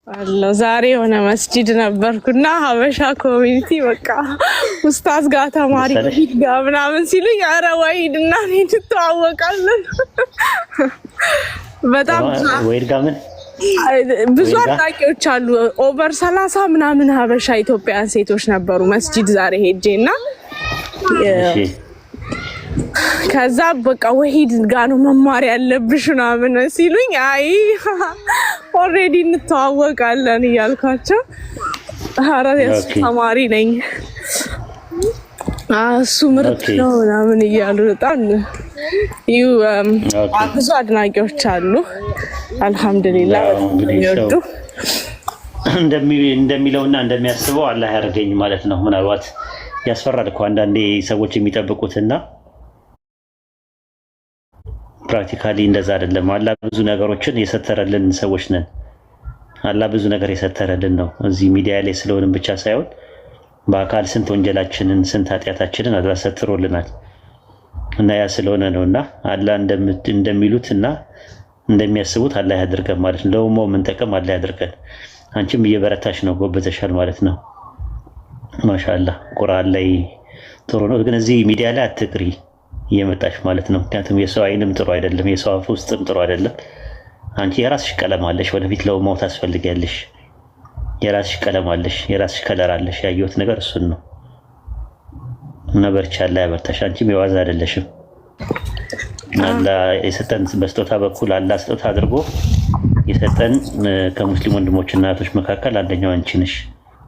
አለው ዛሬ የሆነ መስጂድ ነበርኩና ሀበሻ ኮሚኒቲ በቃ ኡስታዝ ጋር ተማሪ ጋር ምናምን ሲሉኝ ኧረ ወሂድና እንተዋወቃለን። በጣም ወሂድ ጋር ምን ብዙ አጣቂዎች አሉ። ኦቨር 30 ምናምን ሀበሻ ኢትዮጵያውያን ሴቶች ነበሩ መስጂድ ዛሬ ሄጄና ከዛ በቃ ወሂድ ጋር ነው መማር ያለብሽ ምናምን ሲሉኝ አይ ኦልሬዲ እንተዋወቃለን እያልኳቸው ኧረ የእሱ ተማሪ ነኝ እሱ ምርጥ ነው ምናምን እያሉ በጣም ብዙ አድናቂዎች አሉ። አልሐምዱሊላህ ይወዱ እንደሚለውና እንደሚያስበው አላህ ያርገኝ ማለት ነው። ምናልባት ያስፈራል እኮ አንዳንዴ ሰዎች የሚጠብቁትና ፕራክቲካሊ እንደዛ አይደለም። አላህ ብዙ ነገሮችን የሰተረልን ሰዎች ነን። አላህ ብዙ ነገር የሰተረልን ነው። እዚህ ሚዲያ ላይ ስለሆነም ብቻ ሳይሆን በአካል ስንት ወንጀላችንን ስንት ኃጢአታችንን አላህ ሰትሮልናል እና ያ ስለሆነ ነውና አላህ እንደሚሉትና እንደሚያስቡት አላህ ያድርገን ማለት ነው። ለኡማው ምን ጠቀም አላህ ያድርገን። አንቺም እየበረታሽ ነው፣ ጎበዘሻል ማለት ነው። ማሻአላህ ቁርአን ላይ ጥሩ ነው፣ ግን እዚህ ሚዲያ ላይ አትቅሪ እየመጣሽ ማለት ነው። ምክንያቱም የሰው አይንም ጥሩ አይደለም፣ የሰው አፍ ውስጥም ጥሩ አይደለም። አንቺ የራስሽ ቀለም አለሽ፣ ወደፊት ለኡማው ታስፈልጊያለሽ። የራስሽ ቀለም አለሽ፣ የራስሽ ከለር አለሽ። ያየሁት ነገር እሱን ነው እና በርቻ አላህ ያበርታሽ። አንቺም የዋዛ አይደለሽም። አላህ የሰጠን በስጦታ በኩል አላህ ስጦታ አድርጎ የሰጠን ከሙስሊም ወንድሞችና እህቶች መካከል አንደኛው አንቺ ነሽ።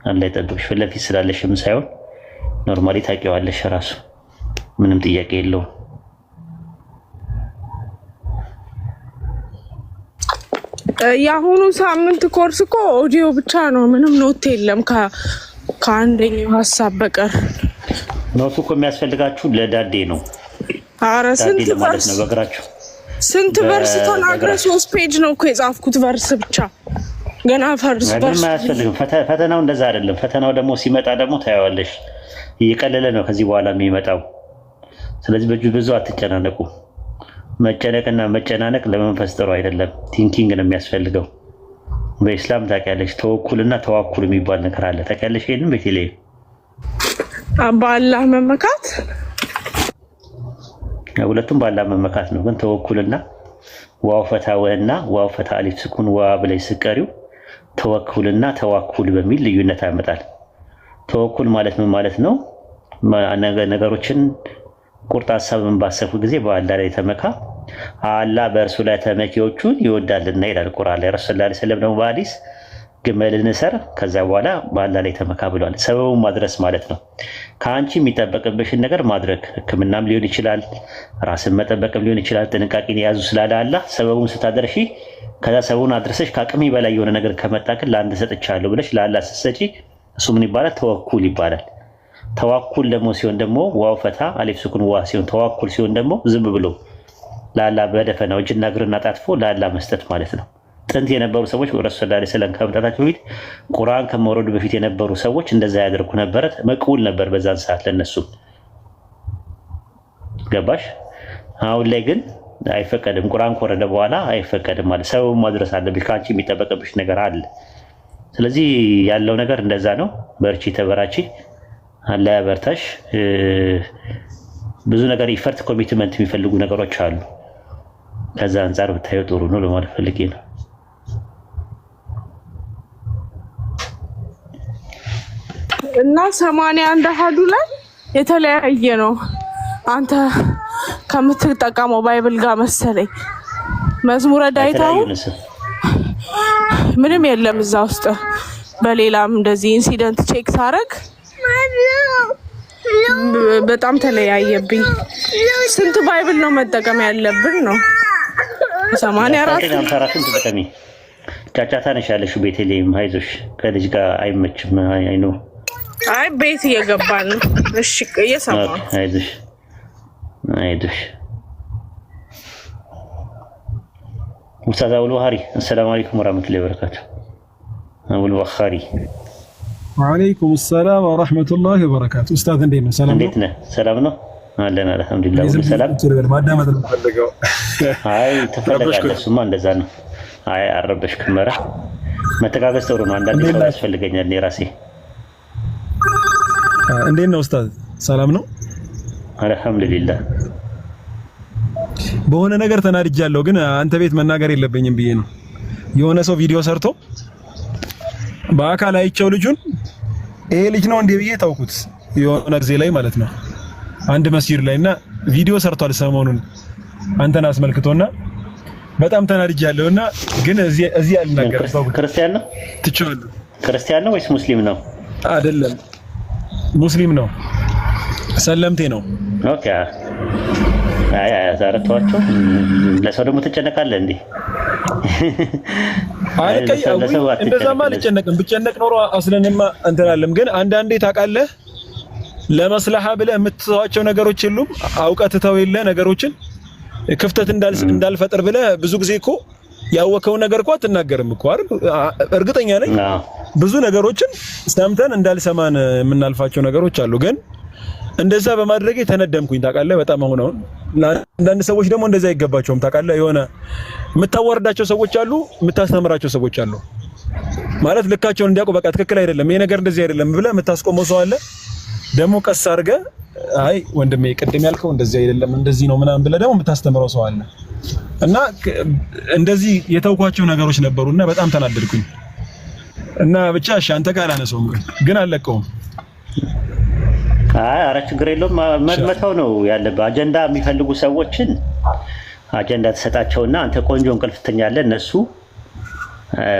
አላህ ይጠብቅሽ። ፊት ለፊት ስላለሽም ሳይሆን ኖርማሊ ታውቂዋለሽ ራሱ ምንም ጥያቄ የለውም። የአሁኑ ሳምንት ኮርስ እኮ ኦዲዮ ብቻ ነው፣ ምንም ኖት የለም ከአንደኛው ሀሳብ በቀር። ኖቱ እኮ የሚያስፈልጋችሁ ለዳዴ ነው። ኧረ ስንት ማለት ነው በእግራችሁ ስንት ቨርስ ተናግረ 3 ፔጅ ነው እኮ የጻፍኩት ቨርስ ብቻ ገና ቨርስ አያስፈልግም። ፈተናው እንደዛ አይደለም። ፈተናው ደግሞ ሲመጣ ደግሞ ታያዋለሽ፣ እየቀለለ ነው ከዚህ በኋላ የሚመጣው። ስለዚህ ብዙ አትጨናነቁ። መጨነቅና መጨናነቅ ለመንፈስ ጥሩ አይደለም። ቲንኪንግ ነው የሚያስፈልገው። በኢስላም ታውቂያለሽ ተወኩልና ተዋኩል የሚባል ነገር አለ። ታውቂያለሽ? ይሄንን በተለይ በአላህ መመካት፣ ሁለቱም በአላህ መመካት ነው። ግን ተወኩልና ዋው ፈታ ወና ዋው ፈታ አሊፍ ስኩን ዋ ብለሽ ስቀሪው ተወኩልና ተዋኩል በሚል ልዩነት ያመጣል። ተወኩል ማለት ምን ማለት ነው? ነገሮችን ቁርጥ ሐሳብን ባሰፉ ጊዜ በአላህ ላይ ተመካ፣ አላህ በእርሱ ላይ ተመኪዎቹን ይወዳልና ይላል ቁርአን ላይ። ረሱላህ ሰለላሁ ዐለይሂ ወሰለም ደግሞ በሐዲስ ግመልን ሰር ከዛ በኋላ በአላህ ላይ ተመካ ብሏል። ሰበቡን ማድረስ ማለት ነው። ከአንቺ የሚጠበቅብሽን ነገር ማድረግ፣ ሕክምናም ሊሆን ይችላል፣ ራስን መጠበቅም ሊሆን ይችላል። ጥንቃቄን የያዙ ስላለ አላህ ሰበቡን ስታደርሺ ከዛ ሰበቡን አድርሰሽ ከአቅሜ በላይ የሆነ ነገር ከመጣ ግን ለአንድ ሰጥቻለሁ ብለሽ ለአላህ ስትሰጪ እሱ ምን ይባላል? ተወኩል ይባላል። ተዋኩል ደግሞ ሲሆን ደግሞ ዋው ፈታ አሊፍ ስኩን ዋ ሲሆን ተዋኩል ሲሆን ደግሞ ዝም ብሎ ለአላህ በደፈናው እጅና እግርና ጣጥፎ ለአላህ መስጠት ማለት ነው። ጥንት የነበሩ ሰዎች ረሱል ሰለላሁ ዐለይሂ ወሰለም ከመምጣታቸው በፊት ቁርአን ከመውረዱ በፊት የነበሩ ሰዎች እንደዛ ያደርጉ ነበረ። መቅቡል ነበር በዛን ሰዓት ለነሱ። ገባሽ? አሁን ላይ ግን አይፈቀድም። ቁርአን ከወረደ በኋላ አይፈቀድም ማለት ሰው ማድረስ አለብሽ። ከአንቺ የሚጠበቅብሽ ነገር አለ። ስለዚህ ያለው ነገር እንደዛ ነው። በርቺ፣ ተበራቺ፣ አላህ ያበርታሽ። ብዙ ነገር ኢፈርት ኮሚትመንት የሚፈልጉ ነገሮች አሉ። ከዛ አንፃር ብታየው ጥሩ ነው ለማለት ፈልጌ ነው። እና 81 አሃዱ ላይ የተለያየ ነው። አንተ ከምትጠቀመው ባይብል ጋር መሰለኝ መዝሙረ ዳዊት ምንም የለም እዛ ውስጥ። በሌላም እንደዚህ ኢንሲደንት ቼክ ሳረግ በጣም ተለያየብኝ። ስንት ባይብል ነው መጠቀም ያለብን ነው? 84 ተጠቀሚ። ጫጫታ ነሽ ያለሽው ቤተልሔም፣ አይዞሽ ከልጅ ጋር አይመችም። አይ ነው አይ ቤት እየገባን ነው። እሺ እየሰማሁ አይዞሽ አይዞሽ። ኡስታዝ አቡል ወሃሪ አሰላሙ አለይኩም ወራህመቱላሂ ወበረካቱ። አቡል ወሃሪ ወአለይኩም ሰላም ወራህመቱላሂ ወበረካቱ። ኡስታዝ እንዴት ነው? ሰላም ነው? እንዴት ነህ? ሰላም ነው አለን አልሐምዱሊላህ። ሁሉ ሰላም። ማዳመጥ ነው ፈልገው። አይ ተፈለጋለህ። እሱማ እንደዛ ነው። አይ አረበሽክም። ኧረ መተጋገዝ ጥሩ ነው። አንዳንድ ሰው ያስፈልገኛል እኔ ራሴ። እንዴት ነው ኡስታዝ? ሰላም ነው? አልሐምዱሊላህ። በሆነ ነገር ተናድጃለሁ፣ ግን አንተ ቤት መናገር የለብኝም ብዬ ነው። የሆነ ሰው ቪዲዮ ሰርቶ በአካል አይቼው ልጁን ይሄ ልጅ ነው እንዴ ብዬ ታውኩት የሆነ ጊዜ ላይ ማለት ነው አንድ መስጂድ ላይና ቪዲዮ ሰርቷል ሰሞኑን አንተን አስመልክቶና በጣም ተናድጃለሁና ግን እዚህ አልናገርም። ክርስቲያን ነው ትችላለህ? ክርስቲያን ነው ወይስ ሙስሊም ነው? አይደለም ሙስሊም ነው፣ ሰለምቴ ነው። ኦኬ። አይ ዛሬቷቸው ለሰው ደግሞ ትጨነቃለህ እንዴ? እንደዛማ አልጨነቅም። ብጨነቅ ኖሮ አስለንማ እንትን አለም። ግን አንዳንዴ ታውቃለህ ለመስለሃ ብለህ የምትተዋቸው ነገሮች የሉም። አውቀህ ትተው የለ ነገሮችን ክፍተት እንዳልፈጥር ብለህ ብዙ ጊዜ እኮ ያወከውን ነገር እኮ አትናገርም እኮ አይደል? እርግጠኛ ነኝ ብዙ ነገሮችን ሰምተን እንዳልሰማን የምናልፋቸው ነገሮች አሉ። ግን እንደዛ በማድረጌ ተነደምኩኝ ታውቃለህ በጣም። አሁን አንዳንድ ሰዎች ደግሞ እንደዛ አይገባቸውም ታውቃለህ። የሆነ የምታዋርዳቸው ሰዎች አሉ፣ የምታስተምራቸው ሰዎች አሉ። ማለት ልካቸውን እንዲያውቁ በቃ ትክክል አይደለም ይሄ ነገር እንደዚህ አይደለም ብለህ የምታስቆመው ሰው አለ። ደግሞ ቀስ አድርገህ አይ ወንድሜ ቅድም ያልከው እንደዚህ አይደለም እንደዚህ ነው ምናምን ብለህ ደግሞ የምታስተምረው ሰው አለ። እና እንደዚህ የተውኳቸው ነገሮች ነበሩና በጣም ተናደድኩኝ። እና ብቻ እሺ አንተ ጋር አላነሳውም ግን አለቀውም። ኧረ ችግር የለውም መመተው ነው ያለብህ። አጀንዳ የሚፈልጉ ሰዎችን አጀንዳ ተሰጣቸውና አንተ ቆንጆ እንቅልፍ ትተኛለህ። እነሱ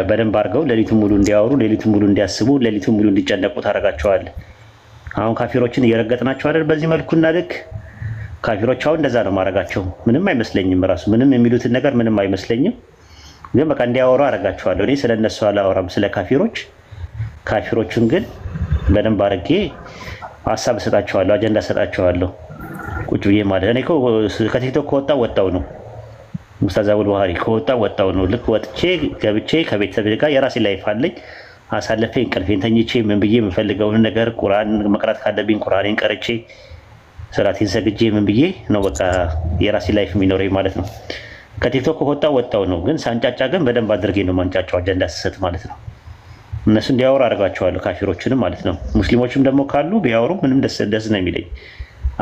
በደንብ አድርገው ሌሊቱን ሙሉ እንዲያወሩ፣ ሌሊቱን ሙሉ እንዲያስቡ፣ ሌሊቱን ሙሉ እንዲጨነቁ ታደርጋቸዋለህ። አሁን ካፊሮችን እየረገጥናቸው አይደል? በዚህ መልኩና ልክ ካፊሮች አሁን እንደዛ ነው ማድረጋቸው። ምንም አይመስለኝም፣ ራሱ ምንም የሚሉትን ነገር ምንም አይመስለኝም። ግን በቃ እንዲያወሩ አደርጋቸዋለሁ። እኔ ስለነሱ አላወራም ስለ ካፊሮች። ካፊሮቹን ግን በደንብ አድርጌ ሀሳብ እሰጣቸዋለሁ፣ አጀንዳ እሰጣቸዋለሁ። ቁጭ ብዬ ማለት እኔ እኮ ከቲክቶክ ወጣው ነው ኡስታዝ አቡል ባህሪ ወጣው ነው። ልክ ወጥቼ ገብቼ ከቤተሰብ ጋር የራሴ ላይፍ አለኝ። አሳልፌ እንቅልፌን ተኝቼ ምን ብዬ የምፈልገውን ነገር ቁርአን መቅራት ካለብኝ ቁርአኔን ቀርቼ ሰላቴን ሰግጄ ምን ብዬ ነው በቃ የራሴ ላይፍ የሚኖረኝ ማለት ነው። ከቲክቶክ ወጣው ነው። ግን ሳንጫጫ ግን በደንብ አድርጌ ነው ማንጫጫው አጀንዳ ስሰጥ ማለት ነው። እነሱ እንዲያወሩ አደርጋቸዋለሁ ካፊሮችንም ማለት ነው። ሙስሊሞችም ደግሞ ካሉ ቢያወሩ ምንም ደስ ነው የሚለኝ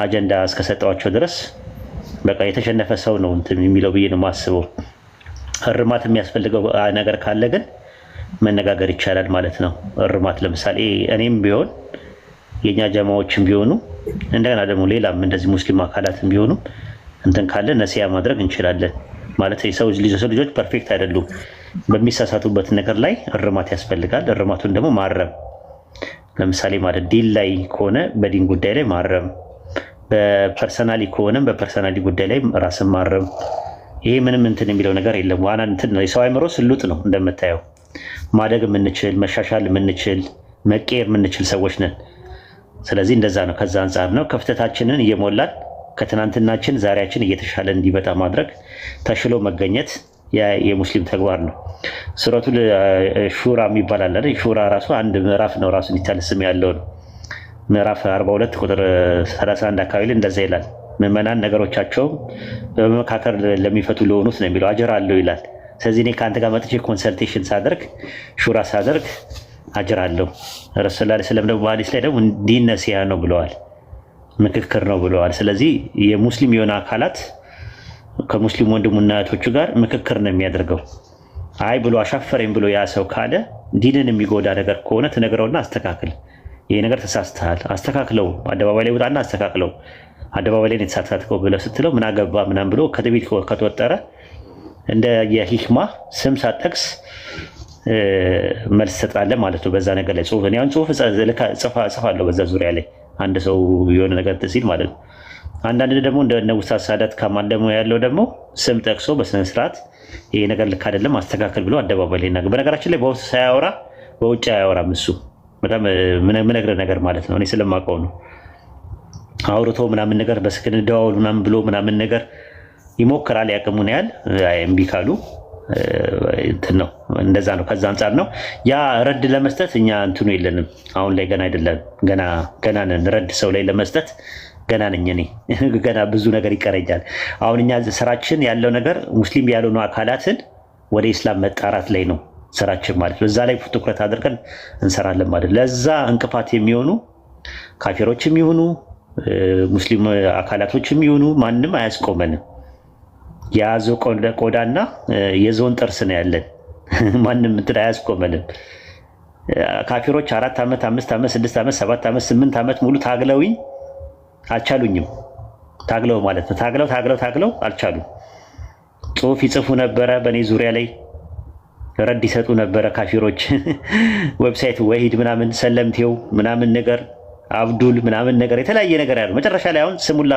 አጀንዳ እስከሰጠዋቸው ድረስ በቃ የተሸነፈ ሰው ነው እንትን የሚለው ብዬ ነው የማስበው። እርማት የሚያስፈልገው ነገር ካለ ግን መነጋገር ይቻላል ማለት ነው። እርማት ለምሳሌ እኔም ቢሆን የኛ ጀማዎችም ቢሆኑ እንደገና ደግሞ ሌላም እንደዚህ ሙስሊም አካላትም ቢሆኑ እንትን ካለ ነሲያ ማድረግ እንችላለን ማለት የሰው ልጆች ፐርፌክት አይደሉም። በሚሳሳቱበት ነገር ላይ እርማት ያስፈልጋል። እርማቱን ደግሞ ማረም ለምሳሌ ማለት ዲን ላይ ከሆነ በዲን ጉዳይ ላይ ማረም፣ በፐርሰናሊ ከሆነ በፐርሰናሊ ጉዳይ ላይ ራስን ማረም። ይሄ ምንም እንትን የሚለው ነገር የለም። ዋና እንትን ነው። የሰው አይምሮ ስሉጥ ነው እንደምታየው። ማደግ የምንችል መሻሻል የምንችል መቀየር የምንችል ሰዎች ነን። ስለዚህ እንደዛ ነው። ከዛ አንጻር ነው ክፍተታችንን እየሞላን ከትናንትናችን ዛሬያችን እየተሻለ እንዲመጣ ማድረግ ተሽሎ መገኘት የሙስሊም ተግባር ነው። ሱረቱል ሹራ የሚባል አለ። ሹራ ራሱ አንድ ምዕራፍ ነው፣ ራሱን የቻለ ስም ያለው ነው። ምዕራፍ 42 ቁጥር 31 አካባቢ ላይ እንደዛ ይላል። ምዕመናን ነገሮቻቸው በመካከል ለሚፈቱ ለሆኑት ነው የሚለው አጅር አለው ይላል። ስለዚህ እኔ ከአንተ ጋር መጥቼ ኮንሰልቴሽን ሳደርግ ሹራ ሳደርግ አጅር አለው። ረሱል ሰለላሁ ዐለይሂ ወሰለም ደግሞ በሐዲስ ላይ ደግሞ ዲን ነሲሃ ነው ብለዋል፣ ምክክር ነው ብለዋል። ስለዚህ የሙስሊም የሆነ አካላት ከሙስሊም ወንድሙና እህቶቹ ጋር ምክክር ነው የሚያደርገው። አይ ብሎ አሻፈረኝ ብሎ ያ ሰው ካለ ዲንን የሚጎዳ ነገር ከሆነ ትነግረውና አስተካክል፣ ይሄ ነገር ተሳስተሃል፣ አስተካክለው፣ አደባባይ ላይ ውጣና አስተካክለው፣ አደባባይ ላይ የተሳሳትከው ብለው ስትለው ምን አገባ ምናምን ብሎ ከቤት ከተወጠረ እንደ የሂክማ ስም ሳጠቅስ መልስ ትሰጣለህ ማለት ነው። በዛ ነገር ላይ ጽሁፍ ጽፋለሁ በዛ ዙሪያ ላይ አንድ ሰው የሆነ ነገር ሲል ማለት ነው። አንዳንድ ደግሞ እንደ ኡስታዝ ሳዳት ካማል ደግሞ ያለው ደግሞ ስም ጠቅሶ በስነ ስርዓት ይሄ ነገር ልክ አይደለም አስተካክል ብሎ አደባባይ ላይ ነገር። በነገራችን ላይ በውስጥ ሳያወራ በውጭ አያወራም እሱ። በጣም ምነግርህ ነገር ማለት ነው። እኔ ስለማውቀው ነው። አውርቶ ምናምን ነገር በስክን ደዋውል ምናምን ብሎ ምናምን ነገር ይሞክራል ያቅሙን ያህል። እምቢ ካሉ እንትን ነው እንደዛ ነው። ከዛ አንጻር ነው ያ ረድ ለመስጠት እኛ እንትኑ የለንም። አሁን ላይ ገና አይደለም፣ ገና ነን። ረድ ሰው ላይ ለመስጠት ገና ነኝ እኔ። ገና ብዙ ነገር ይቀረኛል። አሁን እኛ ስራችን ያለው ነገር ሙስሊም ያልሆኑ አካላትን ወደ ኢስላም መጣራት ላይ ነው ስራችን ማለት ነው። እዛ ላይ ትኩረት አድርገን እንሰራለን ማለት ነው። ለዛ እንቅፋት የሚሆኑ ካፊሮችም ይሁኑ ሙስሊም አካላቶችም ይሁኑ ማንም አያስቆመንም። የያዘው ቆዳና የዞን ጥርስ ነው ያለን። ማንም እንትን አያስቆመንም። ካፊሮች 4 ዓመት 5 ዓመት 6 ዓመት 7 ዓመት 8 ዓመት ሙሉ ታግለውኝ አልቻሉኝም። ታግለው ማለት ነው ታግለው አልቻሉም። ጽሁፍ ይጽፉ ነበረ በእኔ ዙሪያ ላይ ረድ ይሰጡ ነበረ ካፊሮች። ዌብሳይት ወሂድ ምናምን ሰለምቴው ምናምን ነገር አብዱል ምናምን ነገር የተለያየ ነገር ያለው መጨረሻ ላይ አሁን ስሙላ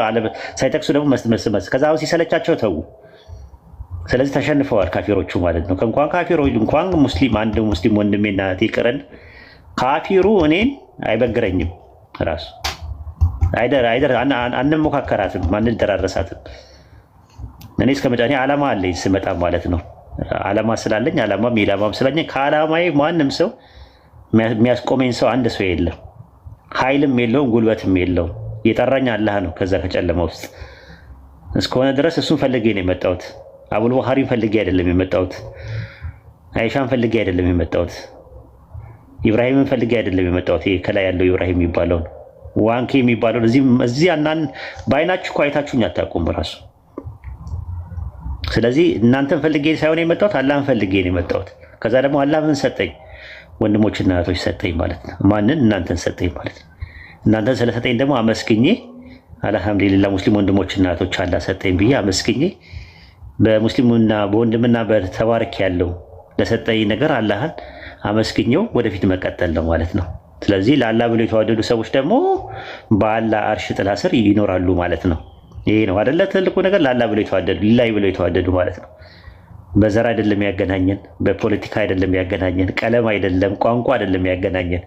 ሳይጠቅሱ ደግሞ መስመስ ከዛ አሁን ሲሰለቻቸው ተው። ስለዚህ ተሸንፈዋል ካፊሮቹ ማለት ነው። እንኳን ካፊሮች እንኳን ሙስሊም አንድ ሙስሊም ወንድሜና ይቅረን ካፊሩ እኔን አይበግረኝም። ራሱ አይደር አንሞካከራትም፣ አንደራረሳትም። እኔ እስከመጫኔ ዓላማ አለኝ ስመጣ ማለት ነው። ዓላማ ስላለኝ ዓላማም ስላለኝ ከዓላማዬ ማንም ሰው የሚያስቆመኝ ሰው አንድ ሰው የለም። ኃይልም የለውም ጉልበትም የለውም። የጠራኝ አላህ ነው። ከዛ ከጨለማ ውስጥ እስከሆነ ድረስ እሱን ፈልጌ ነው የመጣሁት። አቡል ወሃሪን ፈልጌ አይደለም የመጣሁት። አይሻን ፈልጌ አይደለም የመጣሁት። ኢብራሂምን ፈልጌ አይደለም የመጣሁት። ይሄ ከላይ ያለው ኢብራሂም የሚባለው ዋንኬ የሚባለው እዚህ አናን በአይናችሁ እኮ አይታችሁኝ አታውቁም ራሱ። ስለዚህ እናንተን ፈልጌ ሳይሆን የመጣሁት አላህን ፈልጌ ነው የመጣሁት። ከዛ ደግሞ አላህ ምን ሰጠኝ? ወንድሞችና እህቶች ሰጠኝ ማለት ነው። ማንን? እናንተን ሰጠኝ ማለት ነው። እናንተን ስለሰጠኝ ደግሞ አመስግኜ አልሐምዱሊላህ ሙስሊም ወንድሞችና እህቶች አላህ ሰጠኝ ብዬ አመስግኜ በሙስሊሙና በወንድምና በተባረክ ያለው ለሰጠኝ ነገር አላህን አመስግኘው ወደፊት መቀጠል ነው ማለት ነው። ስለዚህ ለአላህ ብለው የተዋደዱ ሰዎች ደግሞ በአላህ አርሽ ጥላ ስር ይኖራሉ ማለት ነው። ይሄ ነው አይደለ? ትልቁ ነገር ለአላህ ብለው የተዋደዱ ሊላሂ ብለው የተዋደዱ ማለት ነው። በዘር አይደለም ያገናኘን፣ በፖለቲካ አይደለም ያገናኘን፣ ቀለም አይደለም፣ ቋንቋ አይደለም ያገናኘን።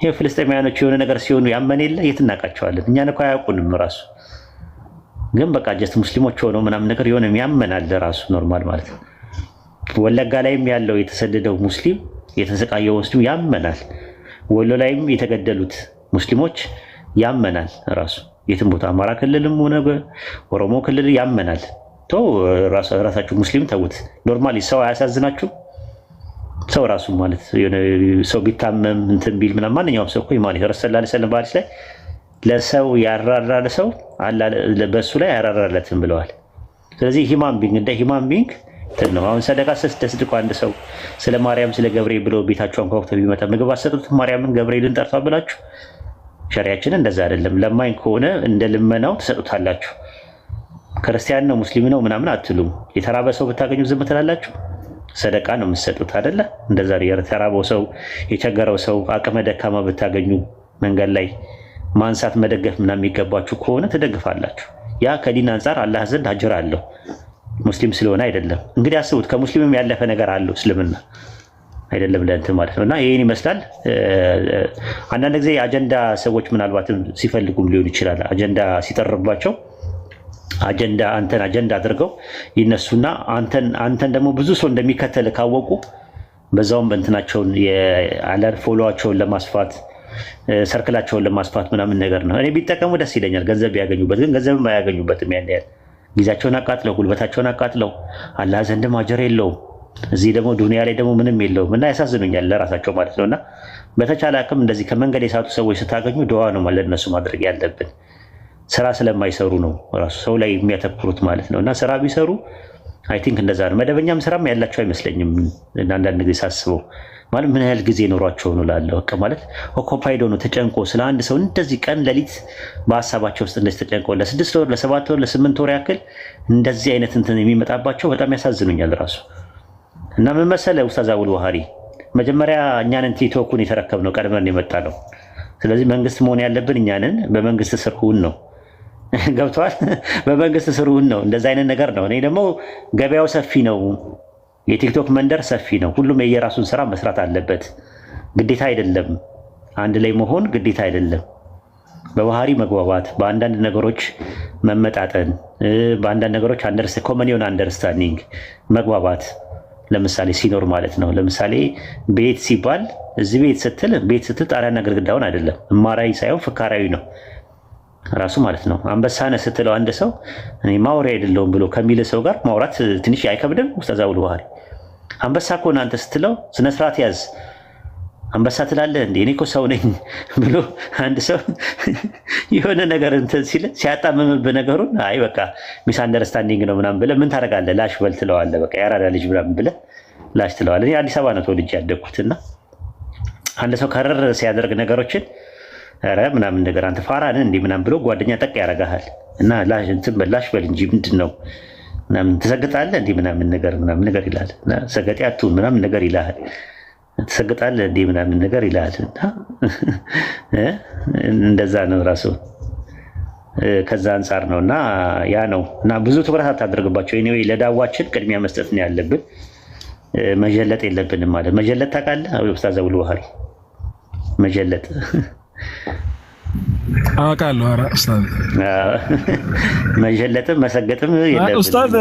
ይሄ ፍልስጤማውያኖች የሆነ ነገር ሲሆኑ ያመን የለ የት እናውቃቸዋለን? እኛን እኮ አያውቁንም ራሱ። ግን በቃ ጀስት ሙስሊሞች ሆነው ምናምን ነገር የሆነ ያመናል ራሱ ኖርማል ማለት ነው። ወለጋ ላይም ያለው የተሰደደው ሙስሊም የተሰቃየው ሙስሊም ያመናል። ወሎ ላይም የተገደሉት ሙስሊሞች ያመናል ራሱ። የትም ቦታ አማራ ክልልም ሆነ ኦሮሞ ክልል ያመናል። ራሳችሁ ሙስሊም ተውት። ኖርማሊ ሰው አያሳዝናችሁ? ሰው ራሱ ማለት ሰው ቢታመም እንትን ቢል ምናምን ማንኛውም ሰው እኮ ኢማን ረሰላ ለሰለም ባሪስ ላይ ለሰው ያራራለ ሰው በሱ ላይ ያራራለትም ብለዋል። ስለዚህ ሂማን ቢንግ እንደ ሂማን ቢንግ ነው። አሁን ሰደቃ ስትሰጥቁ አንድ ሰው ስለ ማርያም ስለ ገብርኤል ብሎ ቤታቸውን ኮክተ ቢመጣ ምግብ አሰጡት ማርያምን ገብርኤልን ጠርቷ ብላችሁ? ሸሪያችን እንደዛ አይደለም። ለማኝ ከሆነ እንደ ልመናው ትሰጡታላችሁ። ክርስቲያን ነው ሙስሊም ነው ምናምን አትሉም። የተራበ ሰው ብታገኙ ዝም ትላላችሁ? ሰደቃ ነው የምትሰጡት አይደለ? እንደዛ የተራበው ሰው የቸገረው ሰው አቅመ ደካማ ብታገኙ መንገድ ላይ ማንሳት መደገፍ ምናምን የሚገባችሁ ከሆነ ትደግፋላችሁ። ያ ከዲን አንጻር አላህ ዘንድ አጅር አለው። ሙስሊም ስለሆነ አይደለም። እንግዲህ አስቡት፣ ከሙስሊምም ያለፈ ነገር አለው እስልምና አይደለም ለእንትን ማለት ነው። እና ይህን ይመስላል። አንዳንድ ጊዜ አጀንዳ ሰዎች ምናልባትም ሲፈልጉም ሊሆን ይችላል። አጀንዳ ሲጠርባቸው አንተን አጀንዳ አድርገው ይነሱና አንተን ደግሞ ብዙ ሰው እንደሚከተል ካወቁ በዛውም በእንትናቸውን ፎሎዋቸውን ለማስፋት ሰርክላቸውን ለማስፋት ምናምን ነገር ነው። እኔ ቢጠቀሙ ደስ ይለኛል፣ ገንዘብ ቢያገኙበት። ግን ገንዘብም አያገኙበትም። ያን ያህል ጊዜያቸውን አቃጥለው ጉልበታቸውን አቃጥለው አላህ ዘንድም አጀር የለውም። እዚህ ደግሞ ዱንያ ላይ ደግሞ ምንም የለውም እና ያሳዝኑኛል ለራሳቸው ማለት ነው። እና በተቻለ አቅም እንደዚህ ከመንገድ የሳቱ ሰዎች ስታገኙ ደዋ ነው ማለት እነሱ ማድረግ ያለብን። ስራ ስለማይሰሩ ነው ራሱ ሰው ላይ የሚያተኩሩት ማለት ነው። እና ስራ ቢሰሩ አይ ቲንክ እንደዛ ነው። መደበኛም ስራም ያላቸው አይመስለኝም። አንዳንድ ጊዜ ሳስበው ማለት ምን ያህል ጊዜ ኖሯቸው ነው ላለው በቃ ማለት ኦኮፓይድ ሆኖ ተጨንቆ ስለ አንድ ሰው እንደዚህ ቀን ሌሊት በሀሳባቸው ውስጥ እንደዚህ ተጨንቆ ለ6 ወር ለ7 ወር ለ8 ወር ያክል እንደዚህ አይነት እንትን የሚመጣባቸው በጣም ያሳዝኑኛል ራሱ። እና ምን መሰለህ ኡስታዝ አቡል ወሃሪ መጀመሪያ እኛንን ቲክቶኩን የተረከብነው ቀድመን የመጣ ነው። ስለዚህ መንግስት መሆን ያለብን እኛንን በመንግስት ስር ሁን ነው። ገብቷል? በመንግስት ስር ሁን ነው። እንደዛ አይነት ነገር ነው። እኔ ደግሞ ገበያው ሰፊ ነው፣ የቲክቶክ መንደር ሰፊ ነው። ሁሉም የየራሱን ስራ መስራት አለበት። ግዴታ አይደለም፣ አንድ ላይ መሆን ግዴታ አይደለም። በባህሪ መግባባት፣ በአንዳንድ ነገሮች መመጣጠን፣ በአንዳንድ ነገሮች ኮመን የሆነ አንደርስታንዲንግ መግባባት ለምሳሌ ሲኖር ማለት ነው። ለምሳሌ ቤት ሲባል እዚህ ቤት ስትል ጣሪያና ግድግዳውን አይደለም፣ እማራዊ ሳይሆን ፍካራዊ ነው ራሱ ማለት ነው። አንበሳነ ስትለው አንድ ሰው እኔ ማውሪያ አይደለሁም ብሎ ከሚል ሰው ጋር ማውራት ትንሽ አይከብድም? ኡስታዝ አቡል ወሃሪ አንበሳ እኮ ነው አንተ ስትለው ስነ ስርዓት ያዝ አንበሳ ትላለህ እንዴ እኔ እኮ ሰው ነኝ ብሎ አንድ ሰው የሆነ ነገር እንትን ሲል ሲያጣምምብህ ነገሩን አይ በቃ ሚስ አንደርስታንዲንግ ነው ምናምን ብለህ ምን ታደርጋለህ ላሽ በል ትለዋለህ በቃ ያራዳ ልጅ ምናምን ብለህ ላሽ ትለዋለህ። እኔ አዲስ አበባ ነው ተወልጄ ያደግኩትና አንድ ሰው ከረር ሲያደርግ ነገሮችን ኧረ ምናምን ነገር አንተ ፋራ ነህ እንዴ ምናምን ብሎ ጓደኛ ጠቅ ያደርግሃል እና ላሽ እንትን በላሽ በል እንጂ ምንድን ነው ምናምን ትሰግጣለህ እንዴ ምናምን ነገር ይላል እና ሰገጤ አትሁን ምናምን ነገር ይላል ትሰግጣለህ እንዴ ምናምን ነገር ይላል እና እንደዛ ነው ራሱ ከዛ አንፃር ነውና ያ ነው እና ብዙ ትኩረት አታደርግባቸው። ኤኒዌይ ለዳዋችን ቅድሚያ መስጠት ነው ያለብን። መጀለጥ የለብንም ማለት መጀለጥ ታውቃለህ ኡስታዝ አቡል ባህሪ መጀለጥ አውቃለሁ። ኧረ ኡስታዝ መጀለጥም መሰገጥም የለብንም ኡስታዝ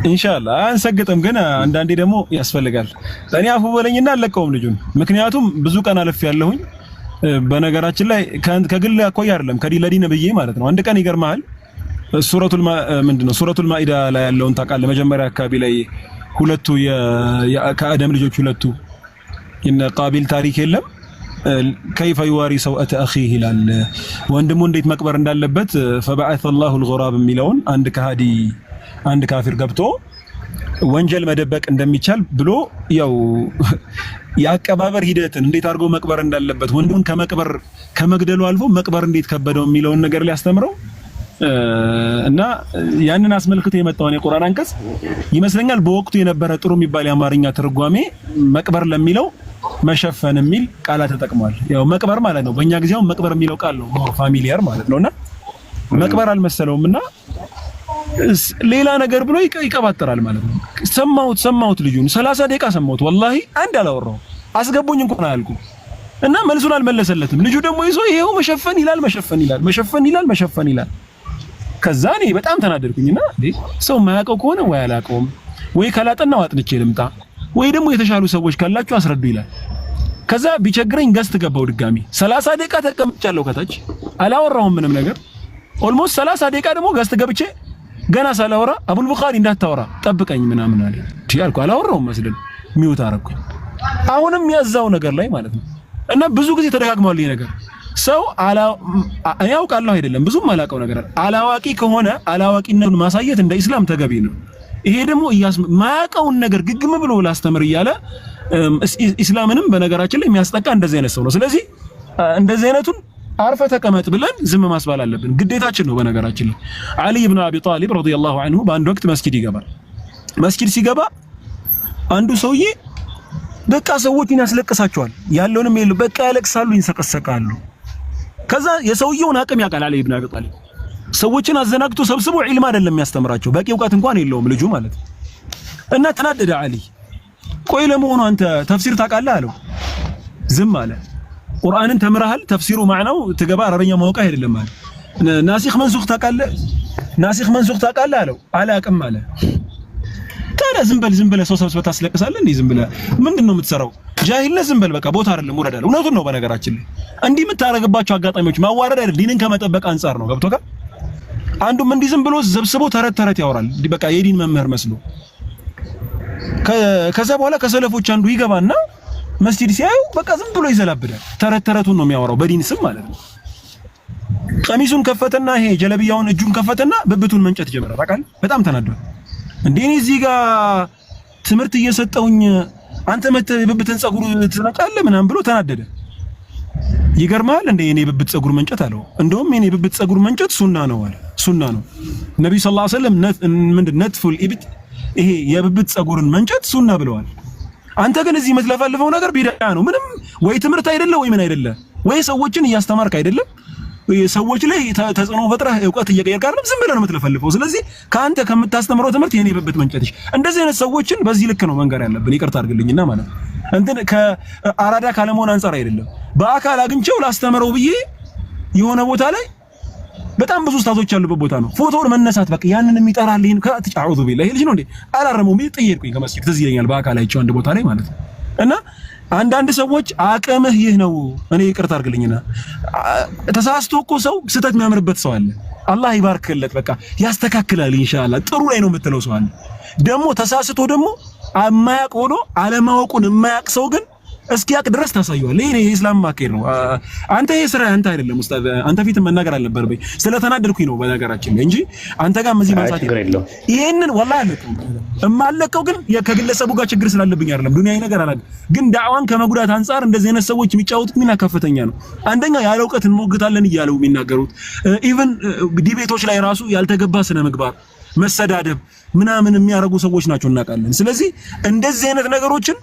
ኢንሻአላህ አንሰግጥም፣ ግን አንዳንዴ ደግሞ ያስፈልጋል። እኔ አፉ በለኝና አለቀውም ልጁን። ምክንያቱም ብዙ ቀን አለፍ ያለሁኝ በነገራችን ላይ ከግል አቆይ አይደለም ለዲን ብዬ ማለት ነው። አንድ ቀን ይገርማል ሱረቱል ማኢዳ ላይ ያለውን ታውቃለህ? መጀመሪያ አካባቢ ላይ ሁለቱ ከአደም ልጆች ሁለቱ እነ ቃቢል ታሪክ የለም كيف يواري سوءة أخيه ይላል። ወንድሙ እንዴት መቅበር እንዳለበት فبعث الله الغراب የሚለውን አንድ ካፊር ገብቶ ወንጀል መደበቅ እንደሚቻል ብሎ ያው ያቀባበር ሂደትን እንዴት አድርጎ መቅበር እንዳለበት ወንድሙን ከመግደሉ አልፎ መቅበር እንዴት ከበደው የሚለውን ነገር ሊያስተምረው እና ያንን አስመልክቶ የመጣውን የቁርአን አንቀጽ ይመስለኛል በወቅቱ የነበረ ጥሩ የሚባል የአማርኛ ትርጓሜ መቅበር ለሚለው መሸፈን የሚል ቃላት ተጠቅሟል። ያው መቅበር ማለት ነው በእኛ ጊዜው መቅበር የሚለው ቃል ነው ፋሚሊያር ማለት ነውና መቅበር አልመሰለውምና ሌላ ነገር ብሎ ይቀባጥራል ማለት ነው። ሰማሁት ልጁን 30 ደቂቃ ሰማሁት ወላሂ አንድ አላወራው አስገቡኝ እንኳን አያልኩ እና መልሱን አልመለሰለትም። ልጁ ደግሞ ይዞ ይሄው መሸፈን ይላል። ከዛ እኔ በጣም ተናደድኩኝና ሰው ማያውቀው ከሆነ ወይ አላውቀውም ወይ ካላጠናው አጥንቼ ልምጣ ወይ ደግሞ የተሻሉ ሰዎች ካላችሁ አስረዱ ይላል። ከዛ ቢቸግረኝ ገስት ገባው ድጋሚ 30 ደቂቃ ተቀምጫለሁ ከታች አላወራሁም ምንም ነገር ኦልሞስት 30 ደቂቃ ደግሞ ገስት ገብቼ ገና ሳላወራ አቡል ቡኻሪ እንዳታወራ ጠብቀኝ ምናምን አለ ትያልኩ አላወራውም መስለን ሚውት አረኩኝ። አሁንም ያዛው ነገር ላይ ማለት ነው እና ብዙ ጊዜ ተደጋግሟል ይሄ ነገር ሰው ያውቃለሁ አይደለም ብዙም አላውቀው ነገር አላዋቂ ከሆነ አላዋቂነቱን ማሳየት እንደ ኢስላም ተገቢ ነው። ይሄ ደግሞ ማያውቀውን ነገር ግግም ብሎ ላስተምር እያለ ኢስላምንም በነገራችን ላይ የሚያስጠቃ እንደዚህ አይነት ሰው ነው። ስለዚህ እንደዚህ አይነቱን አርፈ ተቀመጥ ብለን ዝም ማስባል አለብን፣ ግዴታችን ነው። በነገራችን ላይ አሊ ኢብኑ አቢ ጣሊብ ረዲየላሁ ዐንሁ በአንድ ወቅት መስጊድ ይገባል። መስጊድ ሲገባ አንዱ ሰውዬ በቃ ሰዎችን ያስለቅሳቸዋል፣ ያለውንም ይሉ በቃ ያለቅሳሉ፣ ይንሰቀሰቃሉ። ከዛ የሰውየውን አቅም ያውቃል አሊ ኢብኑ አቢ ጣሊብ ሰዎችን አዘናግቶ ሰብስቦ ዒልም አይደለም የሚያስተምራቸው በቂ ዕውቀት እንኳን የለውም ልጁ ማለት እና ተናደደ አሊ። ቆይ ለመሆኑ አንተ ተፍሲር ታውቃለህ አለው። ዝም አለ። ቁርአንን ተምረሃል ተፍሲሩ ማዕናው ትገባ አረበኛ ማወቅ አይደለም ማለት ናሲኽ መንሱኽ ታውቃለህ አለው። አላውቅም አለ። ታዲያ ዝም በል ሰው ሰብስበህ ታስለቅሳለህ እንዴ? ዝም ብለህ ምንድነው የምትሰራው? ጃሂልነት ዝም በል በቃ ቦታ አይደለም ውረድ አለ። እውነቱን ነው። በነገራችን ላይ እንዲህ የምታረግባቸው አጋጣሚዎች ማዋረድ አይደል ዲንን ከመጠበቅ አንፃር ነው። ገብቶካል? አንዱም እንዲህ ዝም ብሎ ዘብስቦ ተረት ያወራል በቃ የዲን መምህር መስሎ። ከዛ በኋላ ከሰለፎች አንዱ ይገባና መስጂድ ሲያዩ በቃ ዝም ብሎ ይዘላብዳል። ተረቱን ነው የሚያወራው በዲን ስም ማለት ነው። ቀሚሱን ከፈተና ይሄ ጀለቢያውን እጁን ከፈተና ብብቱን መንጨት ጀመረ። ታውቃለህ? በጣም ተናዷል። እንዴ እኔ እዚህ ጋር ትምህርት እየሰጠውኝ አንተ መተህ ብብትን ጸጉር ትነቃለህ ምናምን ብሎ ተናደደ። ይገርማል እንደ የኔ ብብት ጸጉር መንጨት አለው። እንደውም የኔ ብብት ጸጉር መንጨት ሱና ነው አለ። ሱና ነው ነብዩ ሰለላሁ ዐለይሂ ወሰለም ነትፉል ኢብጥ ይሄ የብብት ጸጉርን መንጨት ሱና ብለዋል። አንተ ግን እዚህ የምትለፈልፈው ነገር ቢድዓ ነው። ምንም ወይ ትምህርት አይደለ ወይ ምን አይደለ ወይ ሰዎችን እያስተማርክ አይደለም ሰዎች ላይ ተጽዕኖ ፈጥረህ ዕውቀት እየቀየርክ አይደለም ዝም ብለህ ነው የምትለፈልፈው። ስለዚህ ካንተ ከምታስተምረው ትምህርት የኔ ብብት መንጨትሽ እንደዚህ አይነት ሰዎችን በዚህ ልክ ነው መንገር ያለብን። ይቅርታ አድርግልኝና ማለት እንትን ከአራዳ ካለመሆን አንፃር አይደለም በአካል አግኝቼው ላስተምረው ብዬ የሆነ ቦታ ላይ በጣም ብዙ ኡስታዞች ያሉበት ቦታ ነው ፎቶውን መነሳት በቃ ያንን የሚጠራልኝ ከአዑዙ ቢላህ ልጅ ነው እንዴ አላረመው ጥየርኩኝ ከመስጊድ ትዝ ይለኛል በአካል አይቼው አንድ ቦታ ላይ ማለት ነው። እና አንዳንድ ሰዎች አቅምህ ይህ ነው እኔ ይቅርታ አድርግልኝና ተሳስቶ እኮ ሰው ስህተት የሚያምርበት ሰው አለ አላህ ይባርክለት በቃ ያስተካክላል ኢንሻአላህ ጥሩ ላይ ነው የምትለው ሰው አለ። ደግሞ ተሳስቶ ደግሞ የማያውቅ ሆኖ አለማወቁን የማያውቅ ሰው ግን እስኪያቅ ድረስ ታሳየዋለህ። ይሄ የኢስላም ማከር ነው። አንተ ይሄ ስራ አንተ አይደለም ኡስታዝ፣ አንተ ፊት መናገር አልነበረብኝ ስለተናደድኩኝ ነው በነገራችን ላይ እንጂ አንተ ጋር መዚህ ማንሳት የለም። ይሄንን ወላሂ አለቀው እማለቀው ግን ከግለሰቡ ጋር ችግር ስላለብኝ አይደለም። ዱንያዊ ነገር አላውቅም፣ ግን ዳዕዋን ከመጉዳት አንፃር እንደዚህ አይነት ሰዎች የሚጫወቱት ሚና ከፍተኛ ነው። አንደኛ ያለ እውቀት እንሞግታለን እያለው የሚናገሩት ኢቭን ዲቤቶች ላይ ራሱ ያልተገባ ስነ ምግባር መሰዳደብ ምናምን የሚያደርጉ ሰዎች ናቸው እናውቃለን። ስለዚህ እንደዚህ አይነት ነገሮችን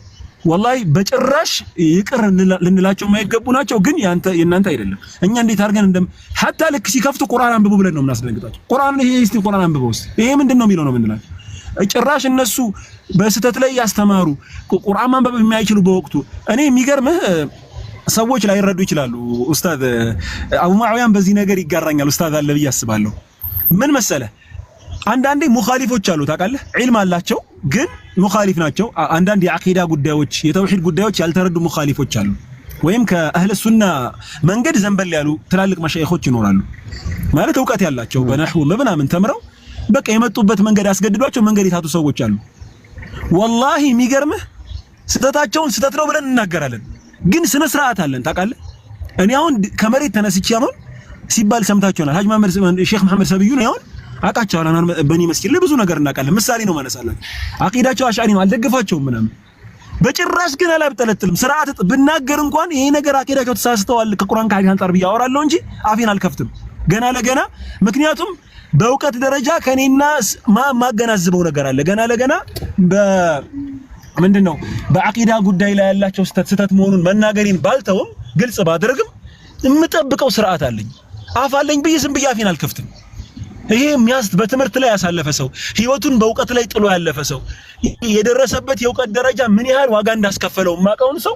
ወላሂ በጭራሽ ይቅር ልንላቸው የማይገቡ ናቸው። ግን የእናንተ አይደለም። እኛ እንዴት አድርገን ሐታ ልክ ሲከፍቱ ቁርአን አንብቡ ብለን ነው የምናስደነግጣቸው። ቁርአን ይሄ እስቲ ቁርአን አንብበው እስቲ ይሄ ምንድነው የሚለው ነው የምንላቸው። ጭራሽ እነሱ በስተት ላይ ያስተማሩ ቁርአን ማንበብ የማይችሉ በወቅቱ እኔ የሚገርምህ ሰዎች ላይረዱ ይችላሉ። ኡስታዝ አቡ ማዕያን በዚህ ነገር ይጋራኛል ኡስታዝ አለ ብዬ አስባለሁ። ምን መሰለህ አንዳንዴ ሙኻሊፎች አሉ ታውቃለህ፣ ዒልም አላቸው ግን ሙኻሊፍ ናቸው። አንዳንድ የአቂዳ ጉዳዮች የተውሂድ ጉዳዮች ያልተረዱ ሙኻሊፎች አሉ። ወይም ከአህለ ሱና መንገድ ዘንበል ያሉ ትላልቅ መሻይኾች ይኖራሉ ማለት እውቀት ያላቸው በነህው ምናምን ተምረው በቃ የመጡበት መንገድ አስገድዷቸው መንገድ የታቱ ሰዎች አሉ። ወላሂ የሚገርምህ ስተታቸውን ስተት ነው ብለን እናገራለን፣ ግን ስነ ስርዓት አለን ታውቃለህ። እኔ አሁን ከመሬት ተነስቼ አሁን ሲባል ሰምታችኋል ሐጅ መሐመድ ሼክ መሐመድ ሰብዩ ነው አሁን አቃቻለሁ በኒ መስጊድ ለብዙ ነገር እናውቃለን። ምሳሌ ነው ማነሳለን። አቂዳቸው አሻሪ ነው አልደግፋቸውም ምናምን በጭራሽ ግን አላብጠለጥልም። ስርዓት ብናገር እንኳን ይሄ ነገር አቂዳቸው ተሳስተዋል ከቁርአን ከሐዲስ አንፃር ብዬ አወራለሁ እንጂ አፌን አልከፍትም ገና ለገና። ምክንያቱም በእውቀት ደረጃ ከኔና ማገናዝበው ነገር አለ ገና ለገና ምንድነው በአቂዳ ጉዳይ ላይ ያላቸው ስተት መሆኑን መናገሬን ባልተውም ግልጽ ባደርግም የምጠብቀው ስርዓት አለኝ። አፍ አለኝ ብዬ ዝም ብዬ አፌን አልከፍትም። ይሄ በትምህርት ላይ ያሳለፈ ሰው ህይወቱን በእውቀት ላይ ጥሎ ያለፈ ሰው የደረሰበት የእውቀት ደረጃ ምን ያህል ዋጋ እንዳስከፈለው ማቀውን ሰው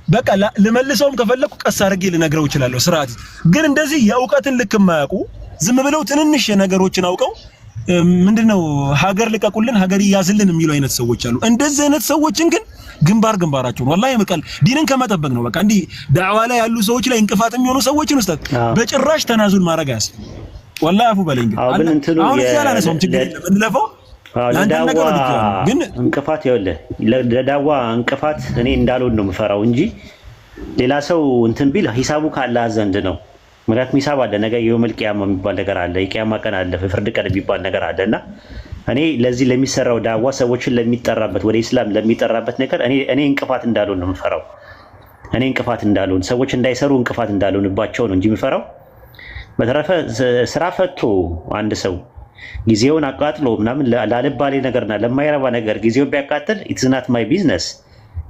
በቃ ልመልሰውም ከፈለኩ ቀስ አድርጌ ልነግረው እችላለሁ። ስርዓት ግን እንደዚህ የእውቀትን ልክ የማያውቁ ዝም ብለው ትንንሽ ነገሮችን አውቀው ምንድነው ሀገር ልቀቁልን ሀገር ይያዝልን የሚሉ አይነት ሰዎች አሉ። እንደዚህ አይነት ሰዎችን ግን ግንባራቸው ወላሂ መቀል ዲንን ከመጠበቅ ነው። በቃ እንዲህ ዳዕዋ ላይ ያሉ ሰዎች ላይ እንቅፋት የሚሆኑ ሰዎችን ኡስታዝ በጭራሽ ተናዙል ማድረግ አያስፈልግም። ወላሂ አፉ በለኝ ግን አሁን እዚህ ያላነሳውም ችግር የለም እንለፈው። ግን እንቅፋት ይኸውልህ ለዳዋ እንቅፋት እኔ እንዳልሆን ነው የምፈራው እንጂ ሌላ ሰው እንትን ቢል ሂሳቡ ከአላህ ዘንድ ነው። ምክንያቱም ሂሳብ አለ፣ ነገ የውመል ቂያማ የሚባል ነገር አለ፣ የቂያማ ቀን አለ፣ ፍርድ ቀን የሚባል ነገር አለና እኔ ለዚህ ለሚሰራው ዳዋ ሰዎችን ለሚጠራበት ወደ ኢስላም ለሚጠራበት ነገር እኔ እንቅፋት እንዳልሆን ነው የምፈራው። እኔ እንቅፋት እንዳልሆን ሰዎች እንዳይሰሩ እንቅፋት እንዳልሆንባቸው ነው እንጂ የምፈራው። በተረፈ ስራ ፈቶ አንድ ሰው ጊዜውን አቃጥሎ ምናምን ላልባሌ ነገርና ለማይረባ ነገር ጊዜውን ቢያቃጥል ኢትስ ናት ማይ ቢዝነስ፣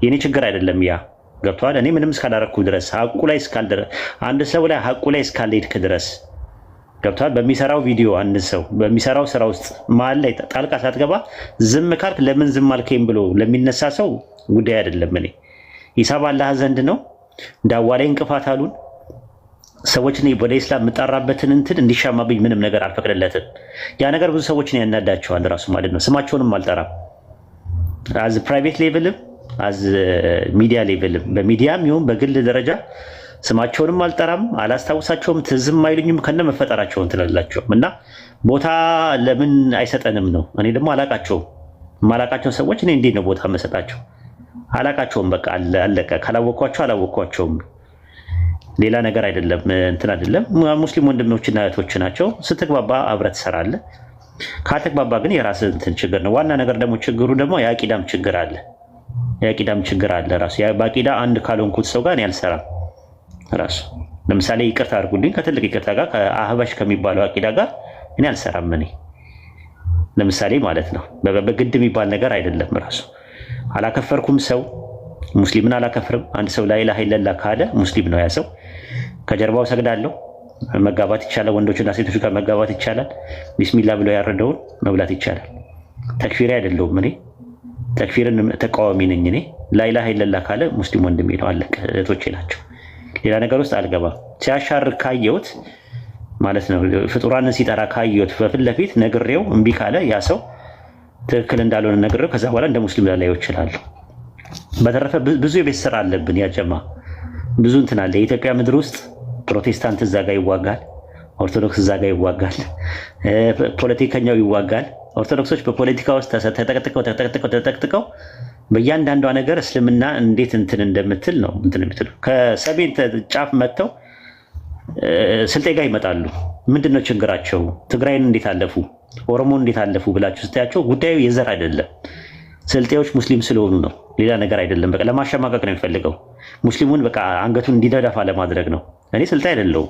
የኔ ችግር አይደለም። ያ ገብቷል። እኔ ምንም እስካላረኩ ድረስ ሐቁ ላይ እስካልደረ አንድ ሰው ላይ ሐቁ ላይ እስካልሄድክ ድረስ ገብቷል። በሚሰራው ቪዲዮ አንድ ሰው በሚሰራው ስራ ውስጥ መሀል ላይ ጣልቃ ሳትገባ ዝም ካልክ ለምን ዝም አልከኝ ብሎ ለሚነሳ ሰው ጉዳይ አይደለም። እኔ ሂሳብ አላህ ዘንድ ነው። ዳዋ ላይ እንቅፋት አሉን ሰዎችን ወደ ኢስላም የምጠራበትን እንትን እንዲሻማብኝ ምንም ነገር አልፈቅድለትም። ያ ነገር ብዙ ሰዎችን ያናዳቸዋል ራሱ ማለት ነው። ስማቸውንም አልጠራም። አዝ ፕራይቬት ሌቭልም አዝ ሚዲያ ሌቭልም በሚዲያም ይሁን በግል ደረጃ ስማቸውንም አልጠራም፣ አላስታውሳቸውም፣ ትዝም አይሉኝም ከነ መፈጠራቸውን ትላላቸውም እና ቦታ ለምን አይሰጠንም ነው። እኔ ደግሞ አላቃቸውም። ማላቃቸው ሰዎች እኔ እንዴት ነው ቦታ መሰጣቸው? አላቃቸውም። በቃ አለቀ። ካላወቅኳቸው አላወቅኳቸውም። ሌላ ነገር አይደለም፣ እንትን አይደለም። ሙስሊም ወንድሞችና እህቶች ናቸው። ስትግባባ አብረህ ትሰራለህ። ካልተግባባ ግን የራስህ እንትን ችግር ነው። ዋና ነገር ደግሞ ችግሩ ደግሞ የአቂዳም ችግር አለ። የአቂዳም ችግር አለ ራሱ። በአቂዳ አንድ ካልሆንኩት ሰው ጋር እኔ አልሰራም ራሱ። ለምሳሌ ይቅርታ አድርጉልኝ፣ ከትልቅ ይቅርታ ጋር ከአህባሽ ከሚባለው አቂዳ ጋር እኔ አልሰራም። እኔ ለምሳሌ ማለት ነው በግድ የሚባል ነገር አይደለም ራሱ። አላከፈርኩም ሰው ሙስሊምን አላከፍርም። አንድ ሰው ላኢላሃ ኢለላህ ካለ ሙስሊም ነው ያ ሰው። ከጀርባው ሰግዳለሁ። መጋባት ይቻላል። ወንዶችና ሴቶች ጋር መጋባት ይቻላል። ቢስሚላህ ብሎ ያረደውን መብላት ይቻላል። ተክፊሪ አይደለሁም እኔ። ተክፊርን ተቃዋሚ ነኝ እኔ። ላኢላሃ ኢለላህ ካለ ሙስሊም ወንድሜ ነው፣ አለቀ። እህቶቼ ናቸው። ሌላ ነገር ውስጥ አልገባም። ሲያሻር ካየሁት ማለት ነው ፍጡራንን ሲጠራ ካየሁት በፊት ለፊት ነግሬው እምቢ ካለ ያ ሰው ትክክል እንዳልሆነ ነግሬው ከዛ በኋላ እንደ ሙስሊም ላላየው እችላለሁ። በተረፈ ብዙ የቤት ስራ አለብን። ያጀማ ብዙ እንትን አለ። የኢትዮጵያ ምድር ውስጥ ፕሮቴስታንት እዛ ጋር ይዋጋል፣ ኦርቶዶክስ እዛ ጋር ይዋጋል፣ ፖለቲከኛው ይዋጋል፣ ኦርቶዶክሶች በፖለቲካ ውስጥ ተጠቅጥቀው በእያንዳንዷ ነገር እስልምና እንዴት እንትን እንደምትል ነው እንትን የምትሉ ከሰሜን ጫፍ መጥተው ስልጤ ጋር ይመጣሉ። ምንድነው ችግራቸው? ትግራይን እንዴት አለፉ? ኦሮሞን እንዴት አለፉ ብላችሁ ስታያቸው ጉዳዩ የዘር አይደለም። ስልጤዎች ሙስሊም ስለሆኑ ነው፣ ሌላ ነገር አይደለም። በቃ ለማሸማቀቅ ነው የሚፈልገው። ሙስሊሙን በቃ አንገቱን እንዲደፋ ለማድረግ ነው። እኔ ስልጤ አይደለሁም፣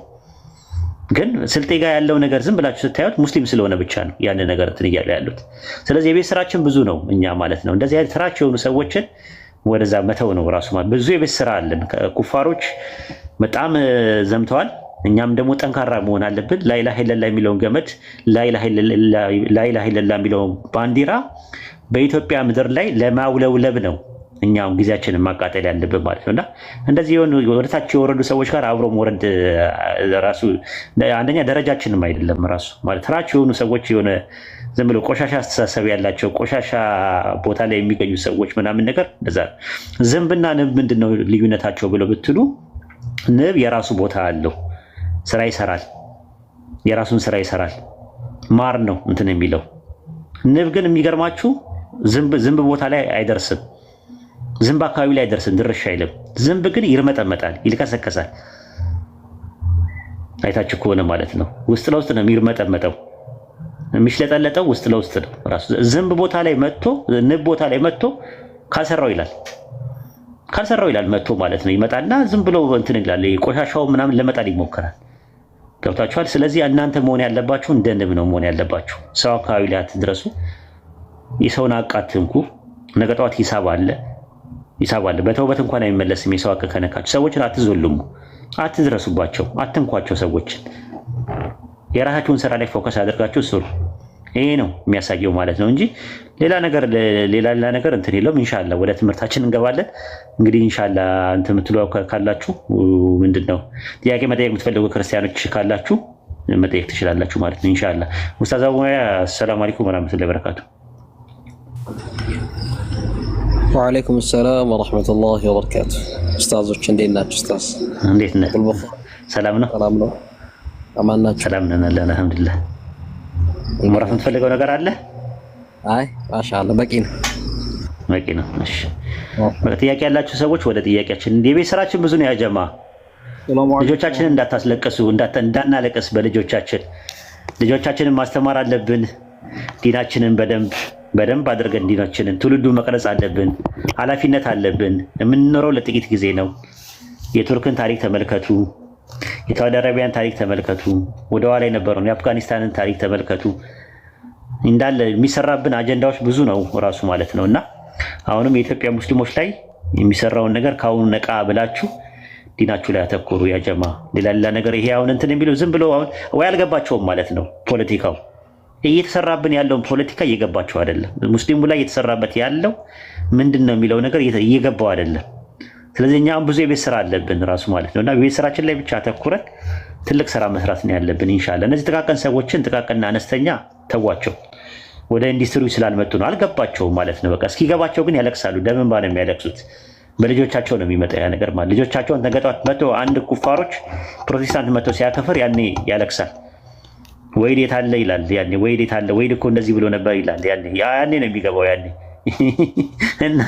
ግን ስልጤ ጋር ያለው ነገር ዝም ብላችሁ ስታዩት ሙስሊም ስለሆነ ብቻ ነው ያን ነገር እንትን እያሉ ያሉት። ስለዚህ የቤት ስራችን ብዙ ነው እኛ ማለት ነው። እንደዚህ አይነት ስራቸው የሆኑ ሰዎችን ወደዛ መተው ነው ራሱ ማለት። ብዙ የቤት ስራ አለን። ኩፋሮች በጣም ዘምተዋል። እኛም ደግሞ ጠንካራ መሆን አለብን። ላኢላሃ ኢለላህ የሚለውን ገመድ ላኢላሃ ኢለላህ የሚለውን ባንዲራ በኢትዮጵያ ምድር ላይ ለማውለብለብ ነው እኛም ጊዜያችንን ማቃጠል ያለብን ማለት ነውና እንደዚህ ወደታች የወረዱ ሰዎች ጋር አብሮ መውረድ ራሱ አንደኛ ደረጃችንም አይደለም ራሱ ማለት ስራቸው የሆኑ ሰዎች የሆነ ዝም ብሎ ቆሻሻ አስተሳሰብ ያላቸው ቆሻሻ ቦታ ላይ የሚገኙ ሰዎች ምናምን ነገር እንደዛ። ዝንብና ንብ ምንድነው ልዩነታቸው ብለው ብትሉ ንብ የራሱ ቦታ አለው፣ ስራ ይሰራል፣ የራሱን ስራ ይሰራል። ማር ነው እንትን የሚለው። ንብ ግን የሚገርማችሁ ዝንብ ቦታ ላይ አይደርስም። ዝንብ አካባቢ ላይ አይደርስም፣ ድርሻ አይልም። ዝንብ ግን ይርመጠመጣል፣ ይልከሰከሳል። አይታችሁ ከሆነ ማለት ነው ውስጥ ለውስጥ ነው የሚርመጠመጠው፣ የሚሽለጠለጠው ውስጥ ለውስጥ ነው ራሱ። ዝንብ ቦታ ላይ መጥቶ ንብ ቦታ ላይ መጥቶ ካልሰራው ይላል መጥቶ ማለት ነው። ይመጣና ዝም ብሎ እንትን ይላል፣ ቆሻሻው ምናምን ለመጣል ይሞክራል። ገብታችኋል? ስለዚህ እናንተ መሆን ያለባችሁ እንደ ንብ ነው መሆን ያለባችሁ። ሰው አካባቢ ላይ አትድረሱ፣ የሰውን አቃትንኩ። ነገ ጠዋት ሂሳብ አለ። በተውበት እንኳን አይመለስም። የሰው አቅ ከነካችሁ ሰዎችን አትዞልሙ፣ አትድረሱባቸው፣ አትንኳቸው። ሰዎችን የራሳችሁን ስራ ላይ ፎከስ አድርጋችሁ ስሩ። ይሄ ነው የሚያሳየው ማለት ነው እንጂ ሌላ ነገር እንትን የለውም። ኢንሻአላህ ወደ ትምህርታችን እንገባለን። እንግዲህ ኢንሻአላህ እንትን የምትለው ካላችሁ ምንድነው ጥያቄ መጠየቅ የምትፈልጉ ክርስቲያኖች ካላችሁ መጠየቅ ትችላላችሁ ማለት ነው ኢንሻአላህ። ኡስታዝ አቡያ ሰላም አለይኩም ወራህመቱላሂ ወበረካቱ። ወአለይኩም ሰላም ወራህመቱላሂ ወበረካቱ። ኡስታዞች እንዴት ናችሁ? ኡስታዝ እንዴት ነህ? ሰላም ነው? አማን ናችሁ? ሰላም ነን አልሐምዱሊላህ። ወራፍ የምትፈልገው ነገር አለ? አይ ማሻአላህ በቂ ነው። እሺ ጥያቄ ያላችሁ ሰዎች ወደ ጥያቄያችን። የቤት ስራችን ብዙ ነው ያጀማ። ልጆቻችንን እንዳታስለቅሱ፣ እንዳናለቅስ ልጆቻችንን ማስተማር አለብን። ዲናችንን በደንብ አድርገን ዲናችንን ትውልዱ መቅረጽ አለብን። ኃላፊነት አለብን። የምንኖረው ለጥቂት ጊዜ ነው። የቱርክን ታሪክ ተመልከቱ፣ የሳውዲ አረቢያን ታሪክ ተመልከቱ፣ ወደ ኋላ የነበረውን የአፍጋኒስታንን ታሪክ ተመልከቱ። እንዳለ የሚሰራብን አጀንዳዎች ብዙ ነው ራሱ ማለት ነውና አሁንም የኢትዮጵያ ሙስሊሞች ላይ የሚሰራውን ነገር ካሁኑ ነቃ ብላችሁ ዲናችሁ ላይ አተኩሩ ያጀማ። ሌላ ነገር ይሄ አሁን እንትን የሚለው ዝም ብሎ አሁን ወይ አልገባቸውም ማለት ነው። ፖለቲካው እየተሰራብን ያለውን ፖለቲካ እየገባቸው አይደለም። ሙስሊሙ ላይ እየተሰራበት ያለው ምንድነው የሚለው ነገር እየገባው አይደለም። ስለዚህ እኛም ብዙ የቤት ስራ አለብን ራሱ ማለት ነውና የቤት ስራችን ላይ ብቻ አተኩረን ትልቅ ስራ መስራት ነው ያለብን ኢንሻአላህ። እነዚህ ጥቃቅን ሰዎችን ጥቃቅንና አነስተኛ ተዋቸው። ወደ ኢንዱስትሪው ስላልመጡ ነው፣ አልገባቸውም ማለት ነው። በቃ እስኪገባቸው ግን ያለቅሳሉ። ደምን ባለ የሚያለቅሱት በልጆቻቸው ነው የሚመጣ ያ ነገር ማለት። ልጆቻቸውን ተገጣጣ መቶ አንድ ኩፋሮች ፕሮቴስታንት መቶ ሲያከፍር ያኔ ያለቅሳል። ወይድ የታለ ይላል ያኔ። ወይድ የታለ ወይድ እኮ እንደዚህ ብሎ ነበር ይላል ያኔ ነው የሚገባው ያኔ። እና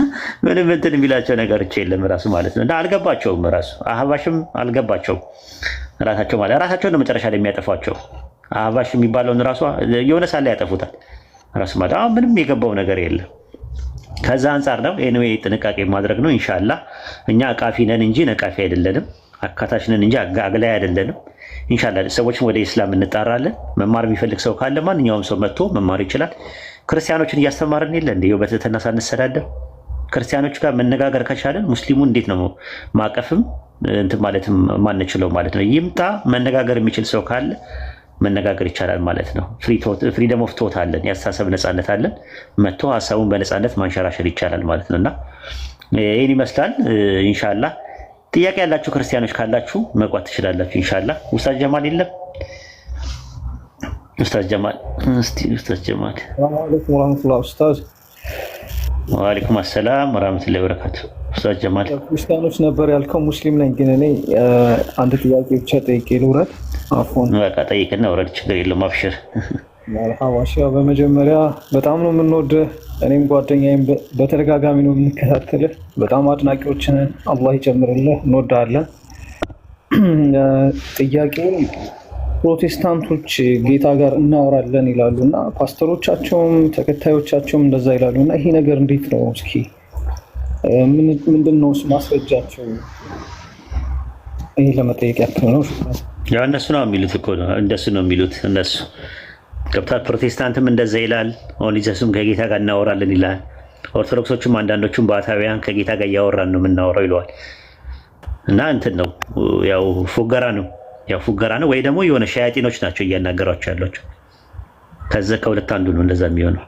ምንም እንትን የሚላቸው ነገሮች የለም ራሱ ማለት ነው። እና አልገባቸውም ራሱ አህባሽም አልገባቸውም ራሳቸው ማለት ራሳቸው ነው መጨረሻ ላይ የሚያጠፏቸው። አህባሽ የሚባለውን ራሱ የሆነ ሳለ ያጠፉታል ራሱ ማለት አሁን ምንም የገባው ነገር የለም። ከዛ አንፃር ነው ኤኒዌይ ጥንቃቄ ማድረግ ነው ኢንሻአላህ። እኛ አቃፊ ነን እንጂ ነቃፊ አይደለንም፣ አካታች ነን እንጂ አግላይ አይደለንም። ኢንሻአላህ ሰዎችን ወደ ኢስላም እንጣራለን። መማር የሚፈልግ ሰው ካለ ማንኛውም ሰው መጥቶ መማር ይችላል። ክርስቲያኖችን እያስተማርን የለ እንዴ? በትህትና ሳንሰዳደብ ክርስቲያኖች ጋር መነጋገር ከቻለን ሙስሊሙ እንዴት ነው ማቀፍም እንትን ማለትም ማንችለው ማለት ነው። ይምጣ መነጋገር የሚችል ሰው ካለ መነጋገር ይቻላል ማለት ነው። ፍሪደም ኦፍ ቶት አለን፣ የአስተሳሰብ ነፃነት አለን። መጥቶ ሀሳቡን በነፃነት ማንሸራሸር ይቻላል ማለት ነውና ይህን ይመስላል ኢንሻአላህ። ጥያቄ ያላችሁ ክርስቲያኖች ካላችሁ መቋት ትችላላችሁ ኢንሻአላህ። ኡስታዝ ጀማል የለም? ኡስታዝ ጀማል እስቲ ኡስታዝ ጀማል ሰላም አለይኩም ወራህመቱላሂ ኡስታዝ። ወአለይኩም ሰላም ወራህመቱላሂ ወበረካቱ። ኡስታዝ ጀማል ክርስቲያኖች ነበር ያልከው፣ ሙስሊም ነኝ ግን እኔ አንድ ጥያቄ ብቻ ጠይቄ ልውረድ። አፎን በቃ ጠይቅና ውረድ፣ ችግር የለውም አብሽር። መርሐባ እሺ። በመጀመሪያ በጣም ነው የምንወድህ፣ እኔም ጓደኛዬም በተደጋጋሚ ነው የምንከታተልህ። በጣም አድናቂዎች ነን። አላህ ይጨምርልህ፣ እንወድሃለን። ጥያቄ ፕሮቴስታንቶች ጌታ ጋር እናወራለን ይላሉ እና ፓስተሮቻቸውም ተከታዮቻቸውም እንደዛ ይላሉ እና ይሄ ነገር እንዴት ነው? እስኪ ምንድን ነው ማስረጃቸው? ይሄ ለመጠየቅ ያክል ነው። ያው እነሱ ነው የሚሉት እኮ ነው፣ እንደሱ ነው የሚሉት እነሱ ገብቷል። ፕሮቴስታንትም እንደዛ ይላል። ኦኒዘስም ከጌታ ጋር እናወራለን ይላል። ኦርቶዶክሶችም አንዳንዶቹም ባታውያን ከጌታ ጋር እያወራን ነው የምናወራው ይለዋል። እና እንትን ነው ያው ፉገራ ነው ወይ ደግሞ የሆነ ሸያጢኖች ናቸው እያናገሯቸው ያሏቸው። ከዛ ከሁለት አንዱ ነው እንደዛ የሚሆነው።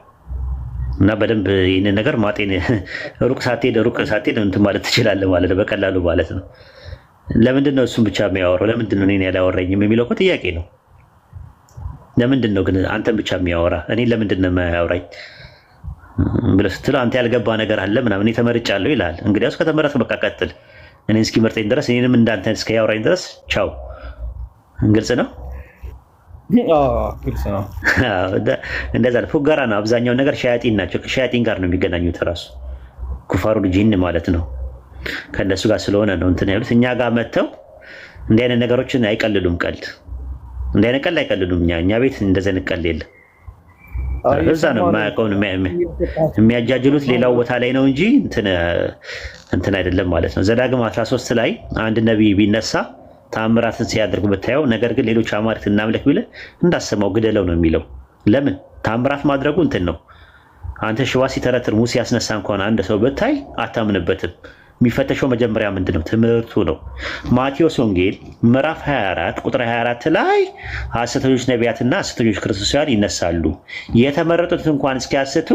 እና በደንብ ይህንን ነገር ማጤን ሩቅ ሳትሄድ እንትን ማለት ትችላለህ ማለት ነው፣ በቀላሉ ማለት ነው። ለምንድን ነው እሱን ብቻ የሚያወራው? ለምንድን ነው እኔን ያላወራኝም የሚለው እኮ ጥያቄ ነው። ለምንድን ነው ግን አንተን ብቻ የሚያወራ? እኔን ለምንድን ነው የማያወራኝ ብለህ ስትለው አንተ ያልገባ ነገር አለ ምናምን፣ እኔ ተመርጫለሁ ይላል። እንግዲያውስ ከተመረጥክ በቃ ቀጥል፣ እኔን እስኪመርጠኝ ድረስ እኔንም እንዳንተ እስኪያወራኝ ድረስ ቻው። ግልጽ ነው። ግልጽ ነው። እንደዛ ነው። ፉጋራ ነው አብዛኛውን ነገር። ሸያጢን ናቸው። ከሸያጢን ጋር ነው የሚገናኙት። ራሱ ኩፋሩ ጂን ማለት ነው። ከእነሱ ጋር ስለሆነ ነው እንትን ያሉት። እኛ ጋር መጥተው እንዲህ አይነት ነገሮችን አይቀልሉም። ቀልድ እንዲህ አይነት ቀልድ አይቀልሉም። እኛ ቤት እንደዚህ አይነት ቀልድ የለም። እዛ ነው የማያውቀውን የሚያጃጅሉት ሌላው ቦታ ላይ ነው እንጂ እንትን አይደለም ማለት ነው። ዘዳግም 13 ላይ አንድ ነቢይ ቢነሳ ታምራትን ሲያደርግ ብታየው፣ ነገር ግን ሌሎች አማልክት እናምልክ ቢልህ እንዳሰማው ግደለው ነው የሚለው። ለምን? ታምራት ማድረጉ እንትን ነው። አንተ ሽባ ሲተረትር ሙሴ ያስነሳ እንኳን አንድ ሰው ብታይ አታምንበትም። የሚፈተሸው መጀመሪያ ምንድን ነው? ትምህርቱ ነው። ማቴዎስ ወንጌል ምዕራፍ 24 ቁጥር 24 ላይ ሐሰተኞች ነቢያትና ሐሰተኞች ክርስቶሳውያን ይነሳሉ፣ የተመረጡት እንኳን እስኪያስቱ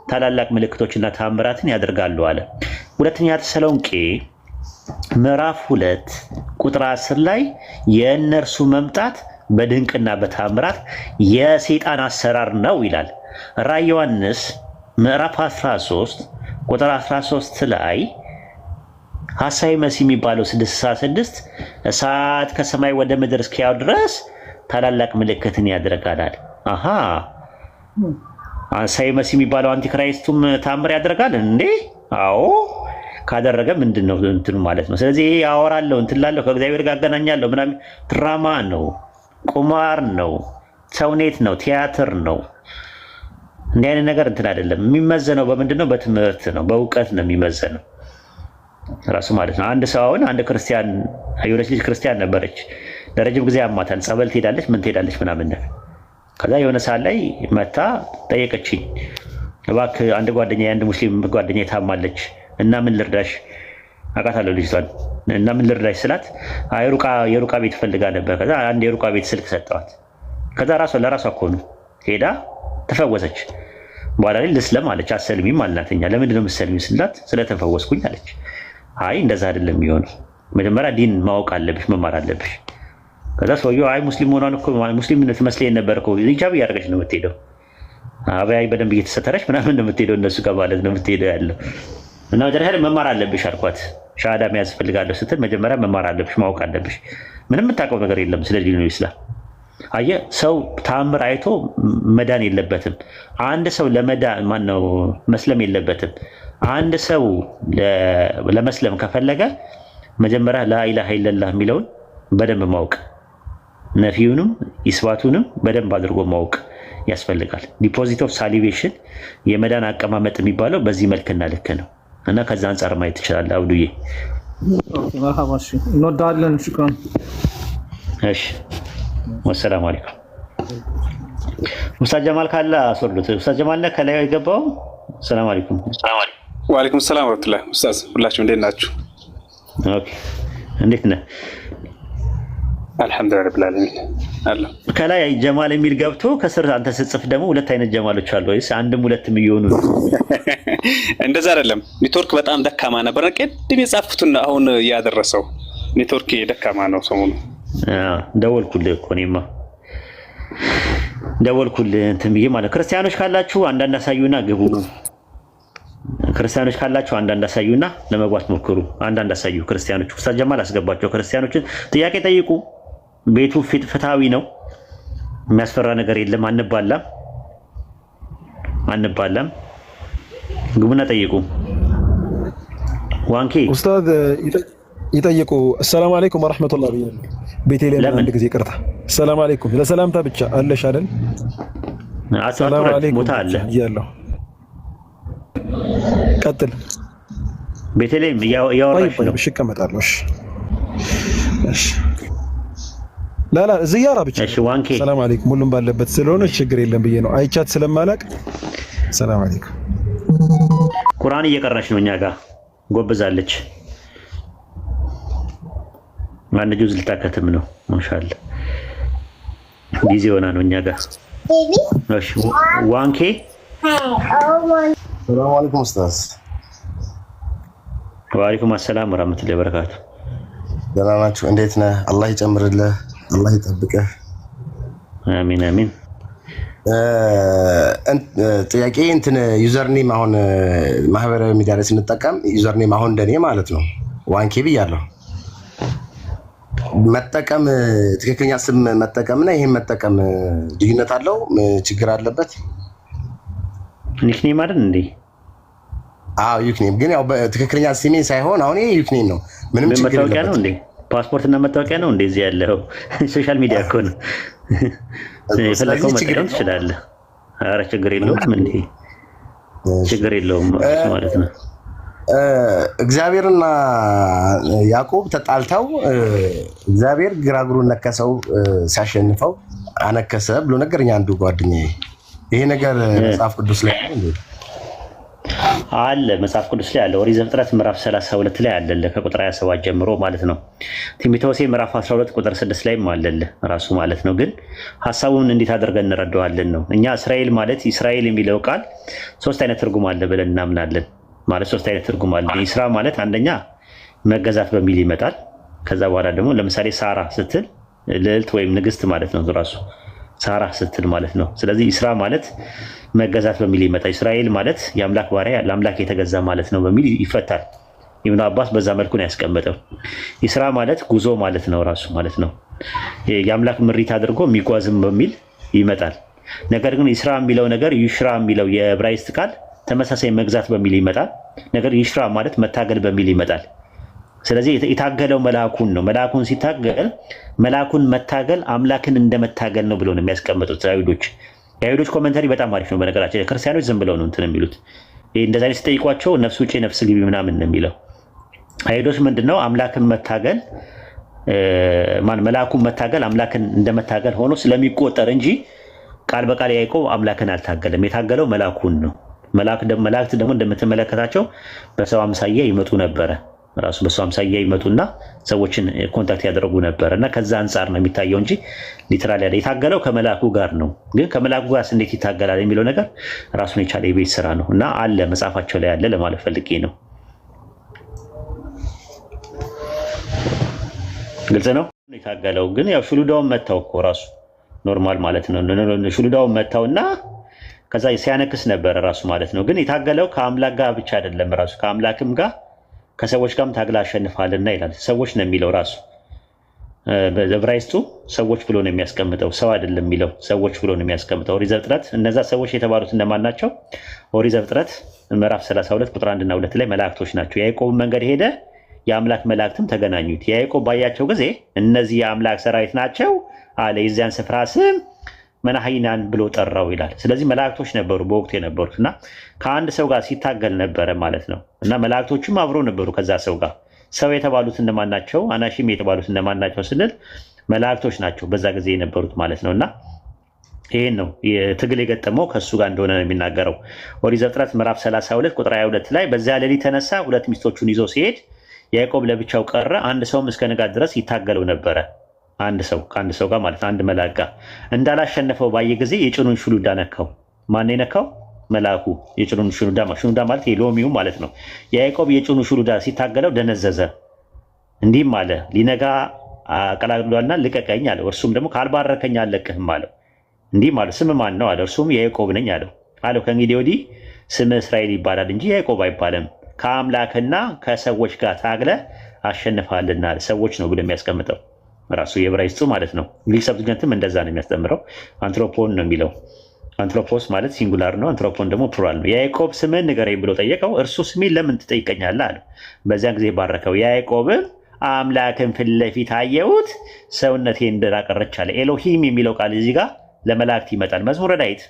ታላላቅ ምልክቶችና ታምራትን ያደርጋሉ አለ። ሁለተኛ ተሰሎንቄ ምዕራፍ 2 ቁጥር 10 ላይ የእነርሱ መምጣት በድንቅና በታምራት የሰይጣን አሰራር ነው ይላል። ራዕየ ዮሐንስ ምዕራፍ 13 ቁጥር 13 ላይ ሐሳዊ መሲህ የሚባለው 666 እሳት ከሰማይ ወደ ምድር እስኪያው ድረስ ታላላቅ ምልክትን ያደርጋል። አሃ ሐሳዊ መሲህ የሚባለው አንቲክራይስቱም ታምር ያደርጋል እንዴ? አዎ ካደረገ ምንድን ነው እንትኑ ማለት ነው። ስለዚህ ይሄ ያወራለሁ እንትን ላለሁ ከእግዚአብሔር ጋር አገናኛለሁ ምናምን ድራማ ነው፣ ቁማር ነው፣ ተውኔት ነው፣ ቲያትር ነው። እንዲህ አይነት ነገር እንትን አይደለም። የሚመዘነው በምንድን ነው? በትምህርት ነው፣ በእውቀት ነው የሚመዘነው ራሱ ማለት ነው። አንድ ሰው አሁን አንድ ክርስቲያን የሆነች ልጅ ክርስቲያን ነበረች፣ ለረጅም ጊዜ አማታል፣ ጸበል ትሄዳለች፣ ምን ትሄዳለች ምናምን። ከዛ የሆነ ሰዓት ላይ መታ ጠየቀችኝ፣ እባክህ አንድ ጓደኛ አንድ ሙስሊም ጓደኛ ታማለች እና ምን ልርዳሽ? አውቃታለሁ ልጅቷን እና ምን ልርዳሽ ስላት የሩቃ ቤት ፈልጋ ነበር። ከዛ አንድ የሩቃ ቤት ስልክ ሰጠዋት። ከዛ ለራሷ እኮ ነው ሄዳ ተፈወሰች። በኋላ ላይ ልስለም አለች። አሰልሚም አልናተኛ። ለምንድን ነው የምትሰልሚው ስላት ስለተፈወስኩኝ አለች። አይ እንደዛ አይደለም የሚሆነው፣ መጀመሪያ ዲን ማወቅ አለብሽ፣ መማር አለብሽ። ከዛ ሰውየው አይ ሙስሊም ሆኗን እኮ ሙስሊም ትመስለኝ ነበር እኮ ሂጃብ እያደረገች ነው የምትሄደው፣ አብያይ በደንብ እየተሰተረች ምናምን ነው የምትሄደው፣ እነሱ ጋር ማለት ነው የምትሄደው ያለው። እና መጀመሪያ መማር አለብሽ አልኳት። ሻሃዳ መያዝ ፈልጋለሁ ስትል መጀመሪያ መማር አለብሽ፣ ማወቅ አለብሽ። ምንም የምታውቀው ነገር የለም ስለ ዲኑ ኢስላም። አየህ፣ ሰው ተአምር አይቶ መዳን የለበትም። አንድ ሰው ለመዳን ማነው መስለም የለበትም። አንድ ሰው ለመስለም ከፈለገ መጀመሪያ ላኢላሃ ኢለላህ የሚለውን በደንብ ማወቅ፣ ነፊዩንም ኢስባቱንም በደንብ አድርጎ ማወቅ ያስፈልጋል። ዲፖዚት ኦፍ ሳሊቬሽን የመዳን አቀማመጥ የሚባለው በዚህ መልክና ልክ ነው። እና ከዛ አንጻር ማየት ትችላለህ። አብዱዬ እንወዳለን። ሽክራን። እሺ፣ ወሰላሙ አለይኩም። ኡስታዝ ጀማል ካለ አስወርዱት። ኡስታዝ ጀማል ነህ ከላይ የገባው? ሰላም አለይኩም። ወአለይኩም ሰላም ወራህመቱላህ። ኡስታዝ ሁላችሁ እንዴት ናችሁ? ኦኬ፣ እንዴት ነህ? አልሐምዱሊላህ ረብል ዓለሚን አለ። ከላይ ጀማል የሚል ገብቶ ከስር አንተ ስትጽፍ ደግሞ ሁለት አይነት ጀማሎች አሉ ወይስ አንድም ሁለትም እየሆኑ? እንደዛ አይደለም። ኔትወርክ በጣም ደካማ ነበር። ቅድም የጻፍኩትን አሁን ያደረሰው ኔትወርክ ደካማ ነው ሰሞኑን። ደወልኩልህ እኮ እኔማ ደወልኩልህ እንትን ብዬ ማለት። ክርስቲያኖች ካላችሁ አንዳንድ አሳዩና ግቡ። ክርስቲያኖች ካላችሁ አንዳንድ አሳዩና ለመግባት ሞክሩ። አንዳንድ አሳዩ ክርስቲያኖች። ኡስታዝ ጀማል አስገባቸው። ክርስቲያኖችን ጥያቄ ጠይቁ። ቤቱ ፍትሃዊ ነው። የሚያስፈራ ነገር የለም። አንባላም። ግቡና ጠይቁ። ዋንኬ ኡስታዝ ይጠይቁ። ሰላም አለይኩም ወራህመቱላሂ ወበረካቱ። ቤቴሌም አንድ ጊዜ ይቅርታ። ሰላም አለይኩም ለሰላምታ ብቻ አለሽ አይደል? ሰላም አለይኩም ቦታ አለ ይያለው። ቀጥል። ቤቴሌም ያወራሽ ነው። እሺ እቀመጣለሁ። እሺ ላላ ዝያራ ብቻ። እሺ ዋንኬ ሰላም አለይኩም ሁሉም ባለበት ስለሆነ ችግር የለም ብዬ ነው። አይቻት ስለማላቅ ሰላም አለይኩም። ቁርአን እየቀራች ነው እኛ ጋር ጎብዛለች። ማን ጁዝ ልታከትም ነው። ማሻአላ ጊዜ ሆና ነው እኛ ጋር። እሺ ዋንኬ ሰላም አለይኩም ኡስታዝ። ወአለይኩም ሰላም ወራህመቱላሂ ወበረካቱ። ደህና ናችሁ? እንዴት ነህ? አላህ ይጨምርልህ፣ አላህ ይጠብቅህ። አሚን አሚን። ጥያቄ እንትን ዩዘርኔም አሁን ማህበራዊ ሚዲያ ላይ ስንጠቀም ዩዘርኔም አሁን እንደኔ ማለት ነው ዋንኬ ብያለሁ። መጠቀም ትክክለኛ ስም መጠቀምና ይሄን መጠቀም ልዩነት አለው? ችግር አለበት? ኒክኔም አይደል እንዴ? አዎ ዩክኔም ግን ያው ትክክለኛ ስሜ ሳይሆን አሁን ይሄ ዩክኔም ነው። ምንም ችግር የለበትም። መታወቂያ ነው እንዴ? ፓስፖርት እና መታወቂያ ነው እንደዚህ ያለው። ሶሻል ሚዲያ እኮ ነው። ስለዚህ መጠቀም ትችላለህ። ኧረ ችግር የለውም እንዴ? ችግር የለውም ማለት ነው። እግዚአብሔርና ያዕቆብ ተጣልተው እግዚአብሔር ግራግሩን ነከሰው፣ ሲያሸንፈው አነከሰ ብሎ ነገርኛ አንዱ ጓደኛዬ። ይሄ ነገር መጽሐፍ ቅዱስ ላይ አለ። መጽሐፍ ቅዱስ ላይ አለ። ኦሪት ዘፍጥረት ምዕራፍ 32 ላይ አለ ከቁጥር 27 ጀምሮ ማለት ነው። ትንቢተ ሆሴዕ ምዕራፍ 12 ቁጥር 6 ላይም አለ ራሱ ማለት ነው። ግን ሐሳቡን እንዴት አድርገን እንረዳዋለን ነው። እኛ እስራኤል ማለት እስራኤል የሚለው ቃል ሶስት አይነት ትርጉም አለ ብለን እናምናለን። ማለት ሶስት አይነት ትርጉም አለ። ኢስራ ማለት አንደኛ መገዛት በሚል ይመጣል። ከዛ በኋላ ደግሞ ለምሳሌ ሳራ ስትል ልዕልት ወይም ንግስት ማለት ነው ራሱ ሳራ ስትል ማለት ነው። ስለዚህ ኢስራ ማለት መገዛት በሚል ይመጣ። እስራኤል ማለት የአምላክ ባሪያ ለአምላክ የተገዛ ማለት ነው በሚል ይፈታል። ኢብኑ አባስ በዛ መልኩ ነው ያስቀመጠው። ኢስራ ማለት ጉዞ ማለት ነው ራሱ ማለት ነው። የአምላክ ምሪት አድርጎ የሚጓዝም በሚል ይመጣል። ነገር ግን ኢስራ የሚለው ነገር ይሽራ የሚለው የዕብራይስጥ ቃል ተመሳሳይ መግዛት በሚል ይመጣል። ነገር ይሽራ ማለት መታገል በሚል ይመጣል። ስለዚህ የታገለው መልአኩን ነው። መልአኩን ሲታገል መልአኩን መታገል አምላክን እንደመታገል ነው ብሎ ነው የሚያስቀምጡት አይሁዶች። የአይሁዶች ኮሜንታሪ በጣም አሪፍ ነው። በነገራችን ክርስቲያኖች ዝም ብለው ነው እንትን የሚሉት። እንደዛ አይነት ሲጠይቋቸው ነፍስ ውጪ ነፍስ ግቢ ምናምን ነው የሚለው። አይሁዶች ምንድነው አምላክን መታገል መልአኩን መታገል አምላክን እንደመታገል ሆኖ ስለሚቆጠር እንጂ ቃል በቃል ያዕቆብ አምላክን አልታገለም። የታገለው መልአኩን ነው። መላእክት ደግሞ እንደምትመለከታቸው በሰው አምሳያ ይመጡ ነበረ። ራሱ በሰው አምሳያ ይመጡና ሰዎችን ኮንታክት ያደርጉ ነበር እና ከዛ አንጻር ነው የሚታየው እንጂ ሊትራሊ ያለ የታገለው ከመልአኩ ጋር ነው። ግን ከመልአኩ ጋር እንዴት ይታገላል የሚለው ነገር ራሱን የቻለ የቤት ስራ ነው እና አለ መጽሐፋቸው ላይ አለ ለማለት ፈልጌ ነው። ግልጽ ነው የታገለው። ግን ያው ሹሉዳውን መታው እኮ ራሱ ኖርማል ማለት ነው። ሹሉዳውን መታውና ከዛ ሲያነክስ ነበር ራሱ ማለት ነው። ግን የታገለው ከአምላክ ጋር ብቻ አይደለም ራሱ ከአምላክም ጋር ከሰዎች ጋርም ታግላ አሸንፋልና ይላል። ሰዎች ነው የሚለው ራሱ በዕብራይስጡ ሰዎች ብሎ ነው የሚያስቀምጠው። ሰው አይደለም የሚለው ሰዎች ብሎ ነው የሚያስቀምጠው። ኦሪት ዘፍጥረት እነዛ ሰዎች የተባሉት እነማን ናቸው? ኦሪት ዘፍጥረት ምዕራፍ 32 ቁጥር 1 እና 2 ላይ መላእክቶች ናቸው። የያዕቆብን መንገድ ሄደ፣ የአምላክ መላእክትም ተገናኙት። የያዕቆብ ባያቸው ጊዜ እነዚህ የአምላክ ሰራዊት ናቸው አለ። የዚያን ስፍራ ስም መናሃይናን ብሎ ጠራው ይላል። ስለዚህ መላእክቶች ነበሩ በወቅቱ የነበሩት እና ከአንድ ሰው ጋር ሲታገል ነበረ ማለት ነው። እና መላእክቶችም አብሮ ነበሩ ከዛ ሰው ጋር። ሰው የተባሉት እነማን ናቸው? አናሺም የተባሉት እነማን ናቸው ስንል መላእክቶች ናቸው በዛ ጊዜ የነበሩት ማለት ነው። እና ይህን ነው ትግል የገጠመው ከእሱ ጋር እንደሆነ ነው የሚናገረው። ኦሪት ዘፍጥረት ምዕራፍ 32 ቁጥር 22 ላይ በዚያ ሌሊት ተነሳ፣ ሁለት ሚስቶቹን ይዞ ሲሄድ ያዕቆብ ለብቻው ቀረ፣ አንድ ሰውም እስከ ንጋት ድረስ ይታገለው ነበረ። አንድ ሰው ከአንድ ሰው ጋር ማለት አንድ መልአክ ጋር እንዳላሸነፈው ባየ ጊዜ የጭኑን ሽሉዳ ነካው። ማን የነካው? መልአኩ። የጭኑን ሽሉዳ ማለት የሎሚው ማለት ነው። የያዕቆብ የጭኑ ሽሉዳ ሲታገለው ደነዘዘ። እንዲህም አለ ሊነጋ አቀላቅሏልና ልቀቀኝ አለው። እርሱም ደግሞ ካልባረከኝ አልለቅህም አለው። እንዲህም አለ ስም ማን ነው አለ። እርሱም ያዕቆብ ነኝ አለው። ከእንግዲህ ወዲህ ስምህ እስራኤል ይባላል እንጂ ያዕቆብ አይባልም፣ ከአምላክና ከሰዎች ጋር ታግለ አሸንፋልና ሰዎች ነው ብሎ የሚያስቀምጠው ራሱ የዕብራይስጡ ማለት ነው። ግሪክ ሰብስቲቱንትም እንደዛ ነው የሚያስተምረው። አንትሮፖን ነው የሚለው። አንትሮፖስ ማለት ሲንጉላር ነው፣ አንትሮፖን ደግሞ ፕሉራል ነው። ያዕቆብ ስምህን ንገረኝ ብሎ ጠየቀው። እርሱ ስሜን ለምን ትጠይቀኛለህ አለ። በዚያን ጊዜ ባረከው። ያዕቆብም አምላክን ፊት ለፊት አየሁት፣ ሰውነቴ እንደራቀረች አለ። ኤሎሂም የሚለው ቃል እዚህ ጋር ለመላእክት ይመጣል። መዝሙረ ዳዊት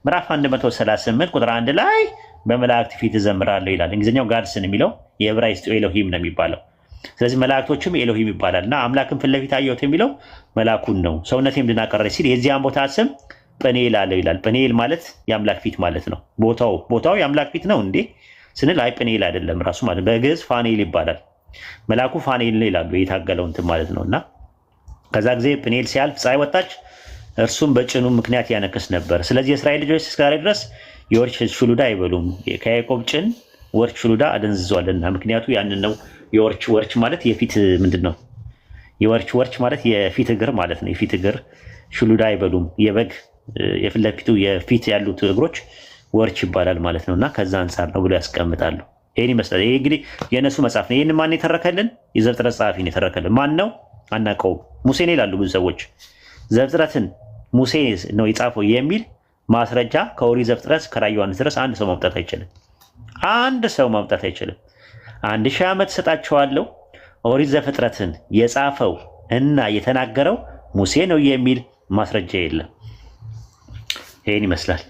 ምዕራፍ 138 ቁጥር 1 ላይ በመላእክት ፊት እዘምራለሁ ይላል። እንግሊዝኛው ጋድስን የሚለው የዕብራይስጡ ኤሎሂም ነው የሚባለው። ስለዚህ መላእክቶችም ኤሎሂም ይባላል እና አምላክን ፊት ለፊት አየሁት የሚለው መላኩን ነው። ሰውነቴም እንድናቀረች ሲል የዚያን ቦታ ስም ጵኒኤል አለው ይላል። ጵኒኤል ማለት የአምላክ ፊት ማለት ነው። ቦታው የአምላክ ፊት ነው እንዴ ስንል አይ ጵኒኤል አይደለም ራሱ ማለት በግዕዝ ፋኔል ይባላል። መላኩ ፋኔል ነው ይላሉ የታገለው እንትን ማለት ነው። እና ከዛ ጊዜ ጵኒኤል ሲያልፍ ፀሐይ ወጣች፣ እርሱም በጭኑ ምክንያት ያነክስ ነበር። ስለዚህ የእስራኤል ልጆች እስከዛሬ ድረስ የወርች ሽሉዳ አይበሉም፣ ከያዕቆብ ጭን ወርች ሽሉዳ አደንዝዟልና። ምክንያቱ ያንን ነው። የወርች ማለት የፊት ምንድን ነው? የወርች ማለት የፊት እግር ማለት ነው። የፊት እግር ሽሉዳ አይበሉም። የበግ የፊት ለፊቱ የፊት ያሉት እግሮች ወርች ይባላል ማለት ነው። እና ከዛ አንጻር ነው ብሎ ያስቀምጣሉ። ይህን ይመስላል። ይህ እንግዲህ የእነሱ መጽሐፍ ነው። ይህን ማን የተረከልን? የዘፍጥረት ጸሐፊ ነው የተረከልን። ማን ነው? አናውቀውም። ሙሴ ነው ይላሉ ብዙ ሰዎች። ዘፍጥረትን ሙሴ ነው የጻፈው የሚል ማስረጃ ከኦሪት ዘፍጥረት እስከ ራዕየ ዮሐንስ ድረስ አንድ ሰው ማምጣት አይችልም። አንድ ሰው ማምጣት አይችልም። 1000 ዓመት ሰጣቸዋለሁ። ኦሪት ዘፍጥረትን የጻፈው እና የተናገረው ሙሴ ነው የሚል ማስረጃ የለም። ይህን ይመስላል።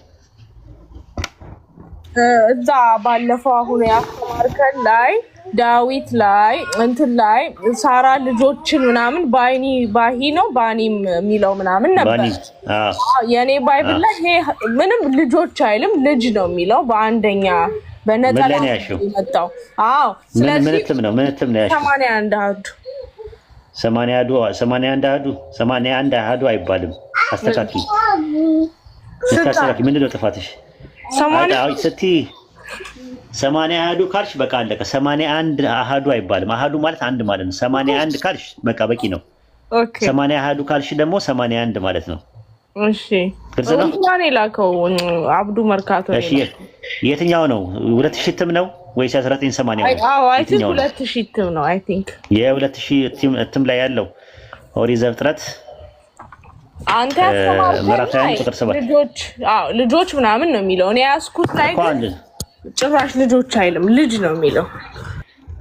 እዛ ባለፈው አሁን ያስተማርከን ላይ ዳዊት ላይ እንትን ላይ ሳራ ልጆችን ምናምን ባሂ ነው ባኒም የሚለው ምናምን ነበር። የኔ ባይብል ላይ ይሄ ምንም ልጆች አይልም ልጅ ነው የሚለው በአንደኛ በነጠላ የመጣው። አዎ ስለዚህ ምን እትም ነው ያልሽው? 81 አሃዱ አይባልም። አስተካኪ ምንድን ነው ጥፋትሽ? 80 አሃዱ ካልሽ በቃ አለቀ። 81 አሃዱ አይባልም። አሃዱ ማለት አንድ ማለት ነው። 81 ካልሽ በቃ በቂ ነው። 80 አሃዱ ካልሽ ደግሞ 81 ማለት ነው። እሺ ግልጽ ነው። ማን የላከው? አብዱ መርካቶ። እሺ የትኛው ነው? 2000 እትም ነው ወይስ 1980? አዎ አይ ቲንክ 2000 እትም ነው። አይ ቲንክ የ2000 እትም ላይ ያለው ኦሪት ዘፍጥረት አንተ ልጆች ምናምን ነው የሚለው። እኔ ያስኩት ላይ ጭራሽ ልጆች አይልም ልጅ ነው የሚለው።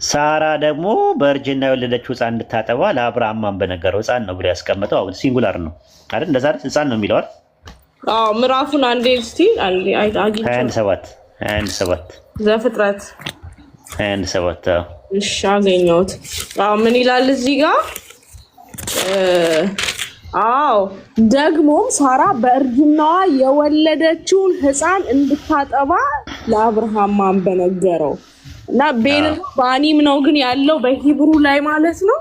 ሳራ ደግሞ በእርጅና የወለደችው ሕፃን እንድታጠባ ለአብርሃም ማን በነገረው ሕፃን ነው ብሎ ያስቀመጠው አሁን ሲንጉላር ነው አይደል? እንደዛ አይደል? ሕፃን ነው የሚለው አይደል? አዎ ምዕራፉን አንዴ እስቲ 21:7 ዘፍጥረት 21:7 እሺ አገኘሁት። አዎ ምን ይላል እዚህ ጋር? አዎ ደግሞም ሳራ በእርጅናዋ የወለደችውን ሕፃን እንድታጠባ ለአብርሃም ማን በነገረው እና ቤንም ባኒም ነው ግን ያለው በሂብሩ ላይ ማለት ነው።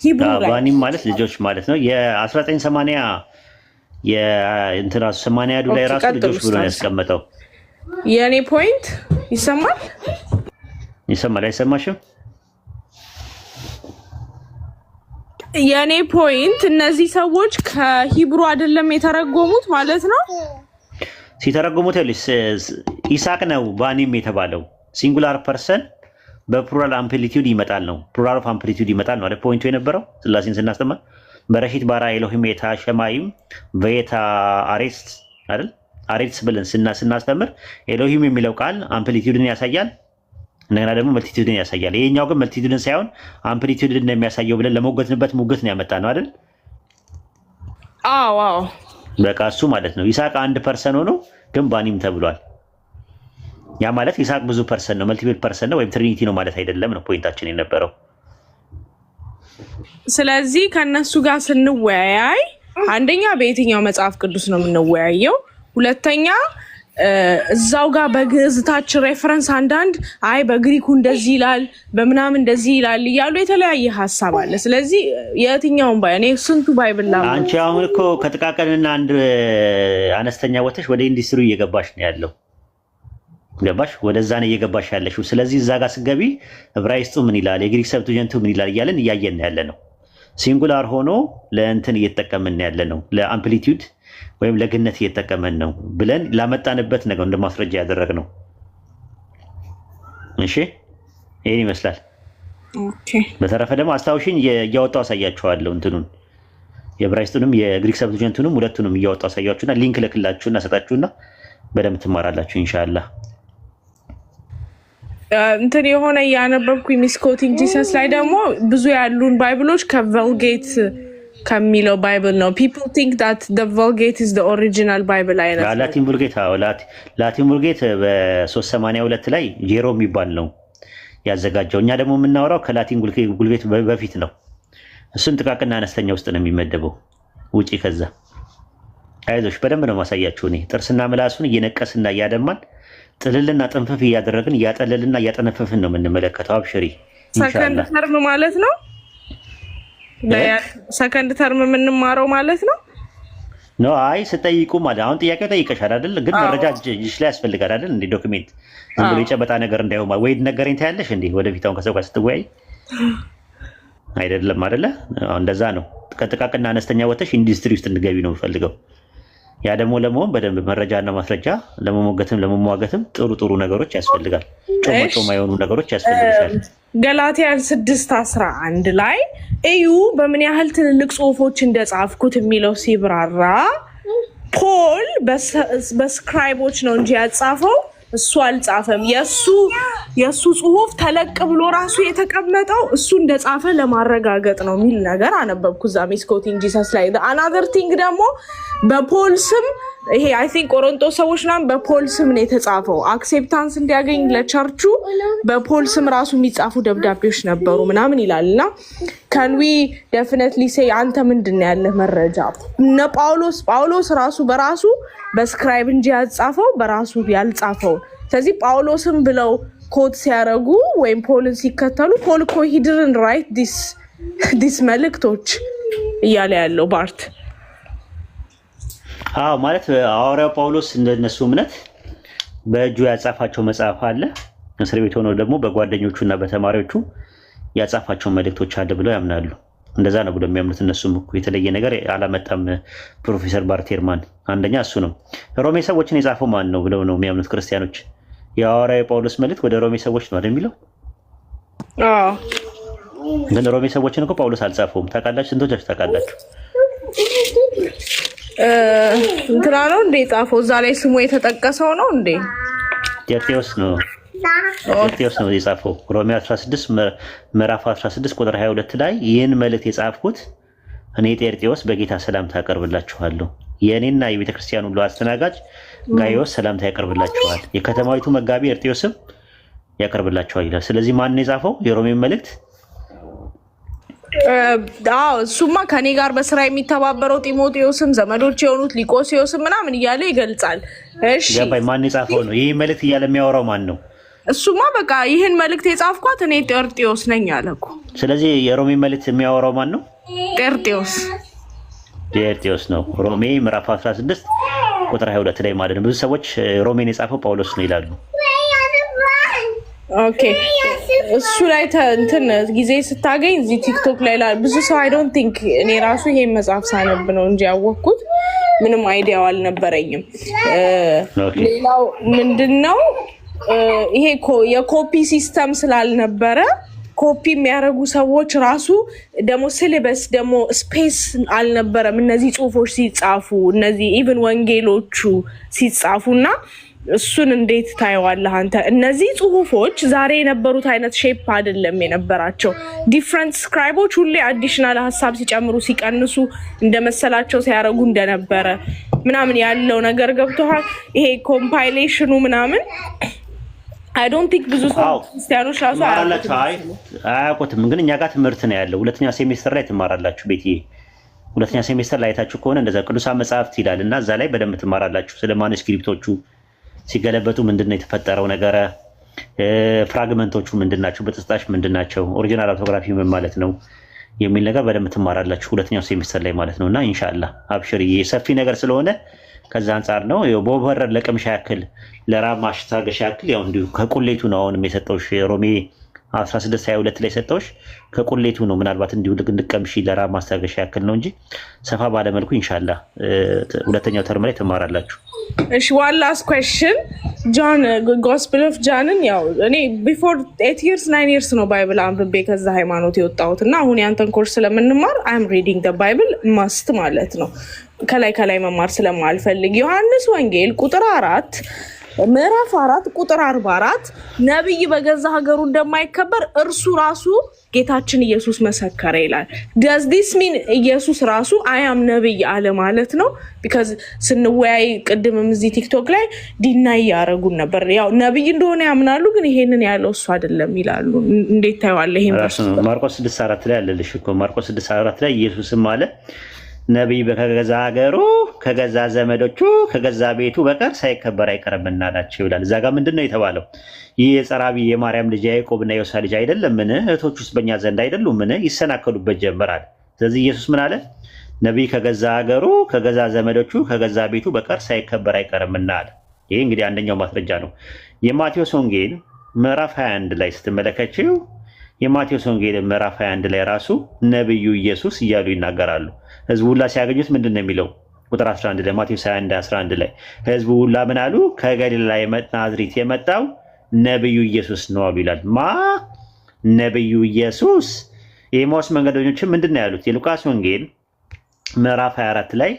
ሂብሩ ላይ ባኒም ማለት ልጆች ማለት ነው። የ1980 የእንትና 80 ላይ ራሱ ልጆች ብሎ ነው ያስቀመጠው። የኔ ፖይንት ይሰማል? አይሰማሽም? የኔ ፖይንት እነዚህ ሰዎች ከሂብሩ አይደለም የተረጎሙት ማለት ነው። ሲተረጎሙት ይስሐቅ ነው ባኒም የተባለው ሲንጉላር ፐርሰን በፕሉራል አምፕሊቲዩድ ይመጣል ነው። ፕሉራል ኦፍ አምፕሊቲዩድ ይመጣል ነው አይደል? ፖይንቱ የነበረው ስላሴን ስናስተምር በረሺት ባራ ኤሎሂም የታ ሸማይም በየታ አሬስት አይደል? አሬትስ ብለን ስናስተምር ኤሎሂም የሚለው ቃል አምፕሊቲዩድን ያሳያል፣ እንደገና ደግሞ መልቲቲዩድን ያሳያል። ይሄኛው ግን መልቲቲዩድን ሳይሆን አምፕሊቲዩድን ነው የሚያሳየው ብለን ለሞገትንበት ሙገት ነው ያመጣ ነው አይደል? አዎ በቃ እሱ ማለት ነው። ይስሐቅ 1% ሆኖ ግን ባኒም ተብሏል። ያ ማለት ይስሐቅ ብዙ ፐርሰን ነው፣ መልቲፕል ፐርሰን ነው ወይም ትሪኒቲ ነው ማለት አይደለም ነው ፖይንታችን የነበረው። ስለዚህ ከነሱ ጋር ስንወያይ አንደኛ በየትኛው መጽሐፍ ቅዱስ ነው የምንወያየው? ሁለተኛ እዛው ጋር በግዕዝታች ሬፈረንስ አንዳንድ አይ በግሪኩ እንደዚህ ይላል በምናምን እንደዚህ ይላል እያሉ የተለያየ ሀሳብ አለ። ስለዚህ የትኛውን ባይ እኔ ስንቱ ባይብል ላ አንቺ አሁን እኮ ከጥቃቅንና አንድ አነስተኛ ወተሽ ወደ ኢንዱስትሪ እየገባሽ ነው ያለው። ገባሽ? ወደዛ ነው እየገባሽ ያለሽው። ስለዚህ እዛ ጋር ስትገቢ ዕብራይስጡ ምን ይላል፣ የግሪክ ሰብስቲቱንቱ ምን ይላል እያለን እያየን ያለ ነው። ሲንጉላር ሆኖ ለእንትን እየተጠቀምን ያለ ነው፣ ለአምፕሊቲዩድ ወይም ለግነት እየተጠቀመን ነው ብለን ላመጣንበት ነገር እንደ ማስረጃ ያደረግነው። እሺ ይሄን ይመስላል። ኦኬ። በተረፈ ደግሞ አስታውሽኝ እያወጣው አሳያችኋለሁ እንትኑን የዕብራይስጡንም የግሪክ ሰብትጀንቱንም ሁለቱንም እያወጣሁ አሳያችሁና ሊንክ ልክላችሁና ሰጣችሁና በደንብ ትማራላችሁ ኢንሻአላህ። እንትን የሆነ ያነበብኩኝ ሚስኮቲንግ ጂሰስ ላይ ደግሞ ብዙ ያሉን ባይብሎች ከቨልጌት ከሚለው ባይብል ነው። people think that the vulgate is the original bible አይነት ላቲን ቡልጌት ላቲን ቡልጌት በ382 ላይ ጄሮ የሚባል ነው ያዘጋጀው። እኛ ደግሞ የምናወራው ከላቲን ቡልጌት በፊት ነው። እሱን ጥቃቅና አነስተኛ ውስጥ ነው የሚመደበው። ውጪ ከዛ አይዞሽ በደንብ ነው ማሳያችሁ። እኔ ጥርስና ምላሱን እየነቀስና እያደማን ጥልልና ጥንፈፍ እያደረግን እያጠለልና እያጠነፈፍን ነው የምንመለከተው። አብሽሪ ሰከንድ ተርም ማለት ነው። ሰከንድ ተርም የምንማረው ማለት ነው። ኖ አይ ስጠይቁ ማለት አሁን ጥያቄው ጠይቀሻል አይደል? ግን መረጃ እጅሽ ላይ ያስፈልጋል አይደል? እንደ ዶክሜንት ዝም ብሎ የጨበጣ ነገር እንዳይሆን ወይ ነገረኝ ታያለሽ እንዴ? ወደፊት አሁን ከሰው ጋር ስትወያይ አይደለም አይደለ? አሁን እንደዛ ነው። ከጥቃቅና አነስተኛ ወተሽ ኢንዱስትሪ ውስጥ እንድገቢ ነው የምፈልገው። ያ ደግሞ ለመሆን በደንብ መረጃና ማስረጃ ለመሞገትም ለመሟገትም ጥሩ ነገሮች ያስፈልጋል። ጮማ የሆኑ ነገሮች ያስፈልጋል። ገላትያ 6:11 ላይ እዩ በምን ያህል ትልልቅ ጽሁፎች እንደጻፍኩት የሚለው ሲብራራ ፖል በስክራይቦች ነው እንጂ ያጻፈው እሱ አልጻፈም። የሱ ጽሁፍ ተለቅ ብሎ ራሱ የተቀመጠው እሱ እንደጻፈ ለማረጋገጥ ነው የሚል ነገር አነበብኩ እዛ ሚስኮቲንግ ጂሰስ ላይ። አናዘር ቲንግ ደግሞ በፖል ስም ይሄ አይ ቲንክ ቆሮንቶስ ሰዎች ናም በፖል ስም ነው የተጻፈው። አክሴፕታንስ እንዲያገኝ ለቸርቹ በፖል ስም ራሱ የሚጻፉ ደብዳቤዎች ነበሩ ምናምን ይላልና can we definitely say አንተ ምንድነው ያለ መረጃ? እነ ጳውሎስ ራሱ በራሱ በስክራይብ እንጂ ያጻፈው በራሱ ያልጻፈው። ስለዚህ ጳውሎስም ብለው ኮት ሲያረጉ ወይም ፖልን ሲከተሉ ፖል እኮ he didn't write this መልእክቶች እያለ ያለው ባርት ማለት ሐዋርያው ጳውሎስ እንደነሱ እምነት በእጁ ያጻፋቸው መጽሐፍ አለ። እስር ቤት ሆኖ ደግሞ በጓደኞቹና በተማሪዎቹ ያጻፋቸው መልእክቶች አለ ብለው ያምናሉ። እንደዛ ነው ብለው የሚያምኑት እነሱም እኮ የተለየ ነገር አላመጣም። ፕሮፌሰር ባርቴርማን አንደኛ እሱ ነው። ሮሜ ሰዎችን የጻፈው ማን ነው ብለው ነው የሚያምኑት ክርስቲያኖች። የሐዋርያው ጳውሎስ መልእክት ወደ ሮሜ ሰዎች ነው አይደል የሚለው? ግን ሮሜ ሰዎችን እኮ ጳውሎስ አልጻፈውም። ታውቃላችሁ? ስንቶቻችሁ ታውቃላችሁ? እንትና ነው እንዴ ጻፈው? እዛ ላይ ስሙ የተጠቀሰው ነው እንዴ? ጤርጤዎስ ነው የጻፈው። ሮሜ 16 ምዕራፍ 16 ቁጥር 22 ላይ ይህን መልእክት የጻፍኩት እኔ ጤርጤዎስ በጌታ ሰላምታ ያቀርብላችኋለሁ። የእኔና የቤተክርስቲያን ሁሉ አስተናጋጅ ጋይዮስ ሰላምታ ያቀርብላችኋል። የከተማዊቱ መጋቢ ጤርጤዎስም ያቀርብላችኋል ይላል። ስለዚህ ማን ነው የጻፈው የሮሜ መልእክት? እሱማ ከኔ ጋር በስራ የሚተባበረው ጢሞቴዎስም ዘመዶች የሆኑት ሊቆሲዮስም ምናምን እያለ ይገልጻል። እሺ ገባኝ። ማን የጻፈው ነው ይህ መልእክት እያለ የሚያወራው ማን ነው? እሱማ በቃ ይህን መልእክት የጻፍኳት እኔ ጤርጤዎስ ነኝ አለ እኮ። ስለዚህ የሮሜ መልእክት የሚያወራው ማን ነው? ጤርጤዎስ ነው። ሮሜ ምዕራፍ 16 ቁጥር 22 ላይ ማለት ነው። ብዙ ሰዎች ሮሜን የጻፈው ጳውሎስ ነው ይላሉ። ኦኬ እሱ ላይ እንትን ጊዜ ስታገኝ እዚህ ቲክቶክ ላይ ብዙ ሰው አይ ዶንት ቲንክ እኔ ራሱ ይሄን መጽሐፍ ሳነብ ነው እንጂ ያወቅኩት ምንም አይዲያው አልነበረኝም። ሌላው ምንድነው ይሄ የኮፒ ሲስተም ስላልነበረ ኮፒ የሚያደርጉ ሰዎች ራሱ ደግሞ ሲሌበስ ደግሞ ስፔስ አልነበረም። እነዚህ ጽሁፎች ሲጻፉ እነዚህ ኢቭን ወንጌሎቹ ሲጻፉና እሱን እንዴት ታየዋለህ አንተ? እነዚህ ጽሁፎች ዛሬ የነበሩት አይነት ሼፕ አይደለም የነበራቸው። ዲፍረንት ስክራይቦች ሁሌ አዲሽናል ሀሳብ ሲጨምሩ ሲቀንሱ እንደመሰላቸው ሲያደርጉ እንደነበረ ምናምን ያለው ነገር ገብቶሃል? ይሄ ኮምፓይሌሽኑ ምናምን አይ ዶንት ቲንክ ብዙ ሰው ክርስቲያኖች ራሱ አያውቁትም። ግን እኛ ጋር ትምህርት ነው ያለው። ሁለተኛ ሴሜስተር ላይ ትማራላችሁ። ቤትዬ ሁለተኛ ሴሜስተር ላይ አይታችሁ ከሆነ እንደዛ ቅዱሳን መጽሐፍት ይላል እና እዛ ላይ በደንብ ትማራላችሁ። ስለ ማኑስክሪፕቶቹ ሲገለበጡ ምንድነው የተፈጠረው ነገር፣ ፍራግመንቶቹ ምንድናቸው፣ በጥስጣሽ ምንድናቸው፣ ኦሪጂናል አውቶግራፊ ምን ማለት ነው የሚል ነገር በደንብ ትማራላችሁ ሁለተኛው ሴሜስተር ላይ ማለት ነውና ኢንሻአላህ አብሽሪ። ሰፊ ነገር ስለሆነ ከዛ አንፃር ነው በወረር ለቅምሻ ያክል ለራብ ማሽታገሻ ያክል ያው እንዲሁ ከቁሌቱ ነው አሁንም የሰጠውሽ ሮሜ 16:22 ላይ ሰጠውሽ ከቁሌቱ ነው። ምናልባት እንዲሁ ልቅንቀምሽ ለራብ ማስታገሻ ያክል ነው እንጂ ሰፋ ባለ መልኩ ኢንሻአላህ ሁለተኛው ተርም ላይ ትማራላችሁ። እሺ one last question John Gospel of John ያው እኔ before 8 years 9 years ነው ባይብል አንብቤ ከዛ ሃይማኖት የወጣሁት እና አሁን ያንተን ኮርስ ስለምንማር I'm reading the Bible must ማለት ነው ከላይ መማር ስለማልፈልግ ዮሐንስ ወንጌል ቁጥር 4 ምዕራፍ 4 ቁጥር 44 ነብይ በገዛ ሀገሩ እንደማይከበር እርሱ ራሱ ጌታችን ኢየሱስ መሰከረ ይላል። does this mean ኢየሱስ ራሱ I am ነብይ አለ ማለት ነው? because ስንወያይ ቅድምም እዚህ ቲክቶክ ላይ ዲናይ ያረጉን ነበር። ያው ነብይ እንደሆነ ያምናሉ ግን ይሄንን ያለው እሱ አይደለም ይላሉ። እንዴት ታዩዋለህ? ይሄን ማርቆስ 6:4 ላይ አለልሽ እኮ ማርቆስ 6:4 ላይ ኢየሱስም አለ ነብይ ከገዛ ሀገሩ ከገዛ ዘመዶቹ ከገዛ ቤቱ በቀር ሳይከበር አይቀርምና አላቸው ይላል። እዛ ጋር ምንድነው የተባለው? ይህ የጸራቢ የማርያም ልጅ ያዕቆብና ዮሳ ልጅ አይደለምን? እህቶቹስ በእኛ ዘንድ አይደሉምን? ይሰናከሉበት ጀመራል። ስለዚህ ኢየሱስ ምን አለ? ነብይ ከገዛ ሀገሩ ከገዛ ዘመዶቹ ከገዛ ቤቱ በቀር ሳይከበር አይቀርምና አለ። ይሄ እንግዲህ አንደኛው ማስረጃ ነው። የማቴዎስ ወንጌል ምዕራፍ 21 ላይ ስትመለከችው የማቴዎስ ወንጌል ምዕራፍ 21 ላይ ራሱ ነብዩ ኢየሱስ እያሉ ይናገራሉ። ህዝቡ ሁላ ሲያገኙት ምንድን ነው የሚለው? ቁጥር 11 ላይ ማቴዎስ 21:11 ላይ ህዝቡ ሁላ ምን አሉ? ከገሊላ ናዝሬት የመጣው ነብዩ ኢየሱስ ነው አሉ ይላል። ማ ነብዩ ኢየሱስ። የኤማሁስ መንገደኞች ምንድን ነው ያሉት? የሉቃስ ወንጌል ምዕራፍ 24 ላይ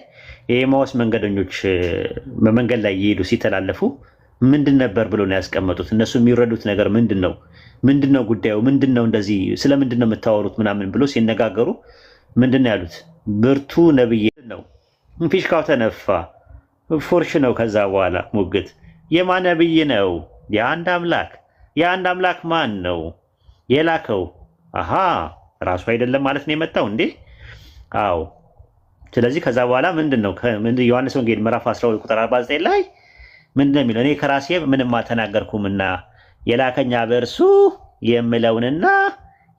የኤማሁስ መንገደኞች በመንገድ ላይ እየሄዱ ሲተላለፉ ምንድን ነበር ብሎ ነው ያስቀመጡት? እነሱ የሚረዱት ነገር ምንድነው? ምንድነው ጉዳዩ? ምንድነው እንደዚህ ስለምንድን ነው የምታወሩት ምናምን ብሎ ሲነጋገሩ ምንድን ነው ያሉት? ብርቱ ነብይ ነው። ፊሽካው ተነፋ፣ ፎርሽ ነው። ከዛ በኋላ ሙግት የማን ነብይ ነው? የአንድ አምላክ ማን ነው የላከው? አሃ ራሱ አይደለም ማለት ነው የመጣው እንዴ? አዎ። ስለዚህ ከዛ በኋላ ምንድነው ዮሐንስ ወንጌል ምዕራፍ 12 ቁጥር 49 ላይ ምንድነው የሚለው? እኔ ከራሴ ምንም አልተናገርኩምና የላከኝ አብ እርሱ የምለውንና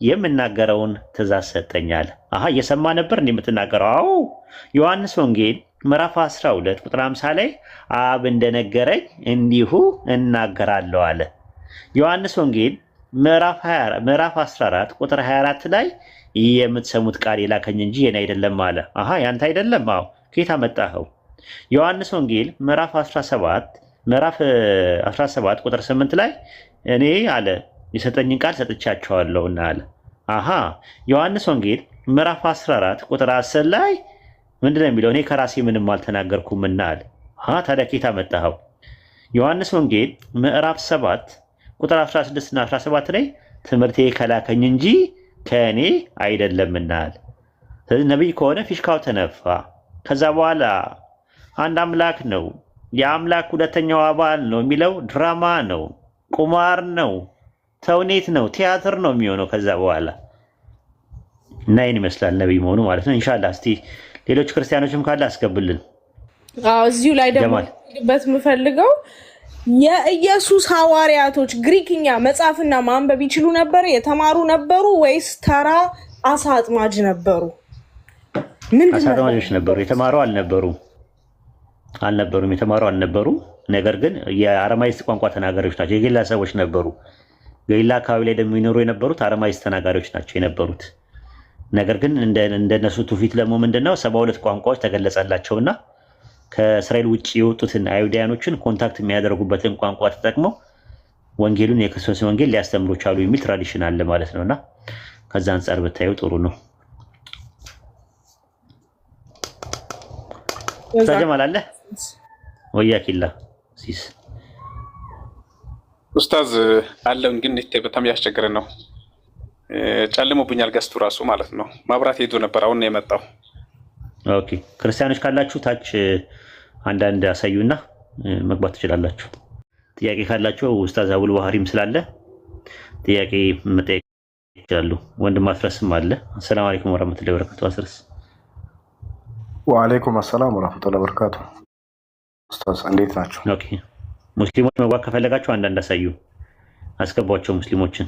የምናገረውን ትእዛዝ ሰጠኛል። አሃ እየሰማ ነበር እንደምትናገረው? አዎ። ዮሐንስ ወንጌል ምዕራፍ 12 ቁጥር 50 ላይ አብ እንደነገረኝ እንዲሁ እናገራለሁ አለ። ዮሐንስ ወንጌል ምዕራፍ 14 ቁጥር 24 ላይ የምትሰሙት ቃል የላከኝ እንጂ የኔ አይደለም አለ። አሃ ያንተ አይደለም? አዎ። ከየት አመጣኸው? ዮሐንስ ወንጌል ምዕራፍ 17 ቁጥር 8 ላይ እኔ አለ የሰጠኝን ቃል ሰጥቻቸዋለሁና አለ። አሃ ዮሐንስ ወንጌል ምዕራፍ 14 ቁጥር 10 ላይ ምንድነው የሚለው? እኔ ከራሴ ምንም አልተናገርኩምና አለ። አሃ ታዲያ ከየት አመጣኸው? ዮሐንስ ወንጌል ምዕራፍ 7 ቁጥር 16 እና 17 ላይ ትምህርቴ ከላከኝ እንጂ ከእኔ አይደለምና አለ። ስለዚህ ነብይ ከሆነ ፊሽካው ተነፋ። ከዛ በኋላ አንድ አምላክ ነው፣ የአምላክ ሁለተኛው አባል ነው የሚለው ድራማ ነው፣ ቁማር ነው፣ ተውኔት ነው፣ ቲያትር ነው የሚሆነው ከዛ በኋላ እና ይህን ይመስላል ነብይ መሆኑ ማለት ነው። ኢንሻአላህ እስቲ ሌሎች ክርስቲያኖችም ካለ አስገብልን። እዚሁ ላይ ደግሞ በት የምፈልገው የኢየሱስ ሐዋርያቶች ግሪክኛ መጻፍና ማንበብ ይችሉ ነበር? የተማሩ ነበሩ ወይስ ተራ አሳ አጥማጅ ነበሩ? አሳ አጥማጆች ነበሩ። የተማሩ አልነበሩም። የተማሩ አልነበሩም። ነገር ግን የአረማይስጥ ቋንቋ ተናጋሪዎች ናቸው። የገሊላ ሰዎች ነበሩ። ገሊላ አካባቢ ላይ ደግሞ ይኖሩ የነበሩት አረማይስጥ ተናጋሪዎች ናቸው የነበሩት። ነገር ግን እንደነሱ ትውፊት ደግሞ ምንድነው 72 ቋንቋዎች ተገለጸላቸውና ከእስራኤል ውጭ የወጡትን አይሁዳውያኖችን ኮንታክት የሚያደርጉበትን ቋንቋ ተጠቅመው ወንጌሉን የክርስቶስን ወንጌል ሊያስተምሩ ቻሉ የሚል ትራዲሽን አለ ማለት ነውና ከዛ አንጻር ብታዩ ጥሩ ነው። ተጀማል አለ ወያኪላ ሲስ ኡስታዝ አለን ግን በጣም ያስቸገረ ነው። ጨልሞብኛል ገስቱ ራሱ ማለት ነው። ማብራት ሄዶ ነበር አሁን ነው የመጣው። ኦኬ ክርስቲያኖች ካላችሁ ታች አንዳንድ አሳዩና መግባት ትችላላችሁ። ጥያቄ ካላችሁ ኡስታዝ አቡል ባህሪም ስላለ ጥያቄ መጠየቅ ይችላሉ። ወንድም አስረስም አለ። ሰላም አለይኩም ወራህመቱላሂ ወበረካቱ። አስረስ ወአለይኩም ሰላም ወራህመቱላሂ ወበረካቱ። ኡስታዝ እንዴት ናችሁ? ኦኬ ሙስሊሞች መግባት ከፈለጋችሁ አንዳንድ አሳዩ። አስገቧቸው ሙስሊሞችን።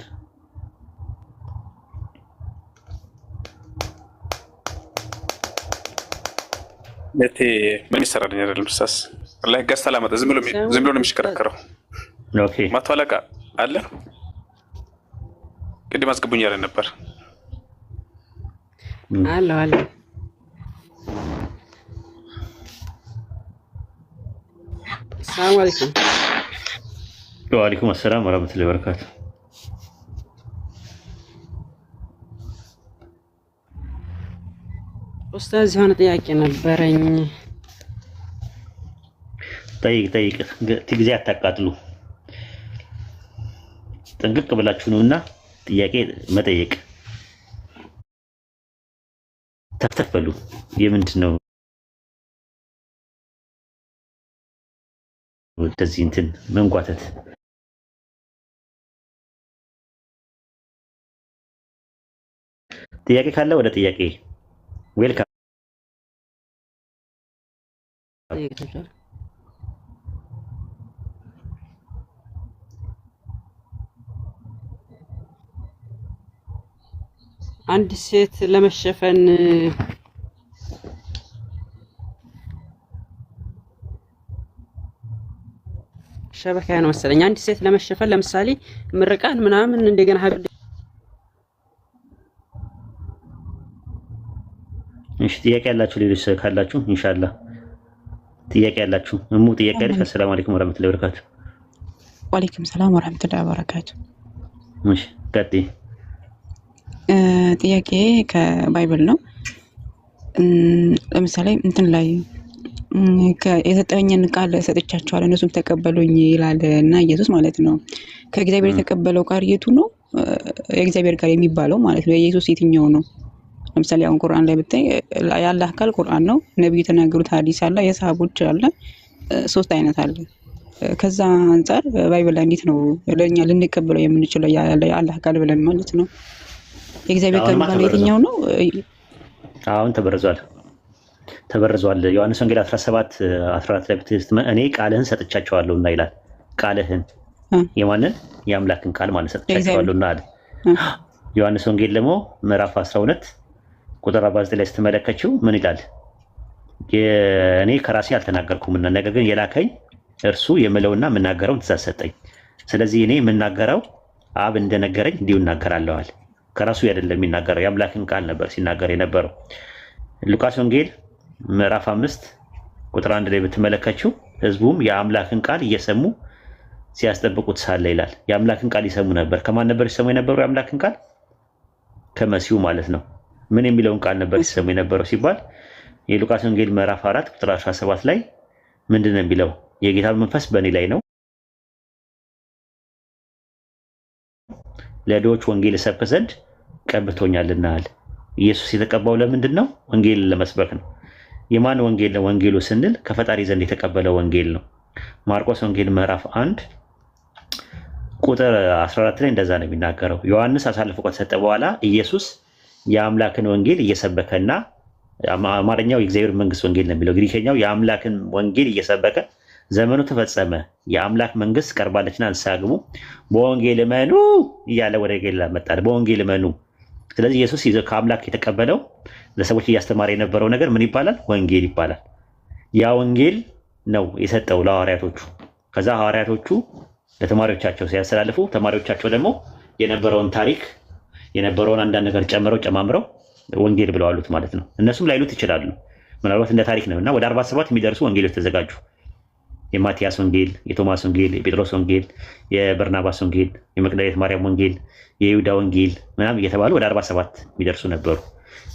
ለቴ ምን ይሰራልኝ አይደለም ኡስታዝ አላህ ገስታ ላመጣ ዝም ብሎ ነው የሚሽከረከረው። ኦኬ መቶ አለቃ አለ ቅድም አስገቡኝ ያለ ነበር። አለ ሰላም አለይኩም። ወአለይኩም ሰላም ወራህመቱላሂ ወበረካቱ። ኡስታዝ የሆነ ጥያቄ ነበረኝ። ጠይቅ። ጊዜ አታቃጥሉ። ጥንቅቅ ብላችሁ ነውና ጥያቄ መጠየቅ ተፍተፈሉ። የምንድን ነው እንደዚህ እንትን መንጓተት? ጥያቄ ካለ ወደ ጥያቄ ዌልካም። አንድ ሴት ለመሸፈን ሸበካ ነው መሰለኝ። አንድ ሴት ለመሸፈን ለምሳሌ ምርቃን ምናምን እንደገና ሀብል። እሺ ጥያቄ ያላችሁ ሌሎች ካላችሁ ኢንሻአላህ ጥያቄ ያላችሁ እሙ ጥያቄ አለሽ? አሰላሙ አለይኩም ወራህመቱላሂ ወበረካቱ። ወአለይኩም ሰላም ወራህመቱላሂ ወበረካቱ። እሺ ቀጥይ። ጥያቄ ከባይብል ነው። ለምሳሌ እንትን ላይ የሰጠኝን ቃል ሰጥቻቸዋለሁ እነሱም ተቀበሉኝ ይላል እና ኢየሱስ ማለት ነው። ከእግዚአብሔር የተቀበለው ቃል የቱ ነው? የእግዚአብሔር ቃል የሚባለው ማለት ነው። የኢየሱስ የትኛው ነው? ለምሳሌ አሁን ቁርአን ላይ ብታይ የአላህ ቃል ቁርአን ነው። ነብዩ የተናገሩት ሐዲስ አለ፣ የሰሃቦች አለ፣ 3 አይነት አለ። ከዛ አንፃር ባይብል ላይ እንዴት ነው ለኛ ልንቀበለው የምንችለው የአላህ ቃል ብለን ማለት ነው? የእግዚአብሔር ቃል የሚባለው የትኛው ነው? አሁን ተበርዟል። ዮሐንስ ወንጌል 17:14 ላይ ብትስተማ እኔ ቃልህን ሰጥቻቸዋለሁና ይላል። ቃልህን የማንን? የአምላክን ቃል ማለት ሰጥቻቸዋለሁና አለ። ዮሐንስ ወንጌል ደግሞ ምዕራፍ 12 ቁጥር 49 ላይ ስትመለከችው ምን ይላል? እኔ ከራሴ አልተናገርኩምና ነገር ግን የላከኝ እርሱ የምለውና የምናገረውን ትእዛዝ ሰጠኝ። ስለዚህ እኔ የምናገረው አብ እንደነገረኝ እንዲሁ እናገራለሁ። ከራሱ አይደለም የሚናገረው፣ የአምላክን ቃል ነበር ሲናገር የነበረው። ሉቃስ ወንጌል ምዕራፍ 5 ቁጥር 1 ላይ ብትመለከችው ህዝቡም የአምላክን ቃል እየሰሙ ሲያስጠብቁት ሳለ ይላል። የአምላክን ቃል ይሰሙ ነበር። ከማን ነበር ሲሰሙ የነበረው የአምላክን ቃል? ከመሲሁ ማለት ነው። ምን የሚለውን ቃል ነበር ሲሰሙ የነበረው ሲባል የሉቃስ ወንጌል ምዕራፍ 4 ቁጥር 17 ላይ ምንድነው የሚለው? የጌታ መንፈስ በእኔ ላይ ነው፣ ለድሆች ወንጌል እሰብክ ዘንድ ቀብቶኛልና አለ። ኢየሱስ የተቀባው ለምንድን ነው? ወንጌልን ለመስበክ ነው። የማን ወንጌል ነው? ወንጌሉ ስንል ከፈጣሪ ዘንድ የተቀበለ ወንጌል ነው። ማርቆስ ወንጌል ምዕራፍ 1 ቁጥር 14 ላይ እንደዛ ነው የሚናገረው። ዮሐንስ አሳልፎ ከተሰጠ በኋላ ኢየሱስ የአምላክን ወንጌል እየሰበከና አማርኛው የእግዚአብሔር መንግስት ወንጌል ነው የሚለው፣ ግሪከኛው የአምላክን ወንጌል እየሰበከ ዘመኑ ተፈጸመ፣ የአምላክ መንግስት ቀርባለችና ንስሐ ግቡ፣ በወንጌል እመኑ እያለ ወደ ጌላ መጣል። በወንጌል እመኑ። ስለዚህ ኢየሱስ ከአምላክ የተቀበለው ለሰዎች እያስተማረ የነበረው ነገር ምን ይባላል? ወንጌል ይባላል። ያ ወንጌል ነው የሰጠው ለሐዋርያቶቹ። ከዛ ሐዋርያቶቹ ለተማሪዎቻቸው ሲያስተላልፉ ተማሪዎቻቸው ደግሞ የነበረውን ታሪክ የነበረውን አንዳንድ ነገር ጨምረው ጨማምረው ወንጌል ብለው አሉት ማለት ነው። እነሱም ላይሉት ይችላሉ፣ ምናልባት እንደ ታሪክ ነው እና ወደ 47 የሚደርሱ ወንጌሎች ተዘጋጁ። የማቲያስ ወንጌል፣ የቶማስ ወንጌል፣ የጴጥሮስ ወንጌል፣ የበርናባስ ወንጌል፣ የመቅደላዊት ማርያም ወንጌል፣ የይሁዳ ወንጌል ምናምን እየተባሉ ወደ 47 የሚደርሱ ነበሩ።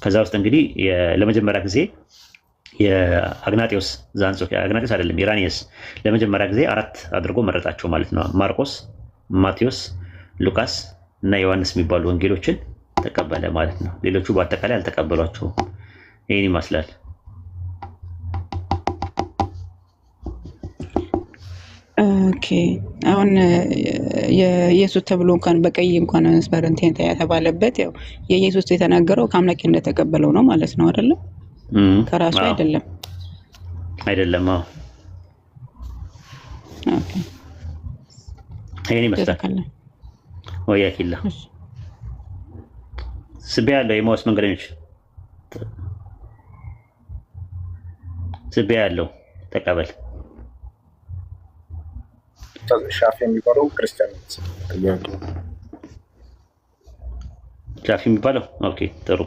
ከዛ ውስጥ እንግዲህ ለመጀመሪያ ጊዜ የአግናጢዮስ ዛንጾኪያ አግናጢዮስ አይደለም ኢራኒየስ ለመጀመሪያ ጊዜ 4 አድርጎ መረጣቸው ማለት ነው። ማርቆስ፣ ማቴዎስ፣ ሉቃስ እና ዮሐንስ የሚባሉ ወንጌሎችን ተቀበለ ማለት ነው። ሌሎቹ በአጠቃላይ አልተቀበሏቸውም። ይህን ይመስላል። ኦኬ አሁን የኢየሱስ ተብሎ እንኳን በቀይ እንኳን ስፐረንቴን የተባለበት ያው የኢየሱስ የተናገረው ከአምላክ እንደተቀበለው ነው ማለት ነው አይደለም? ከራሱ አይደለም። አይደለም። አዎ ኦኬ ይሄን ይመስላል። ወያኪላ ስቤ ያለው የማውስ መንገደኞች ስቤ ያለው ተቀበል። ሻፍ የሚባለው ክርስቲያን ጥያቄ ጃፊ የሚባለው ኦኬ ጥሩ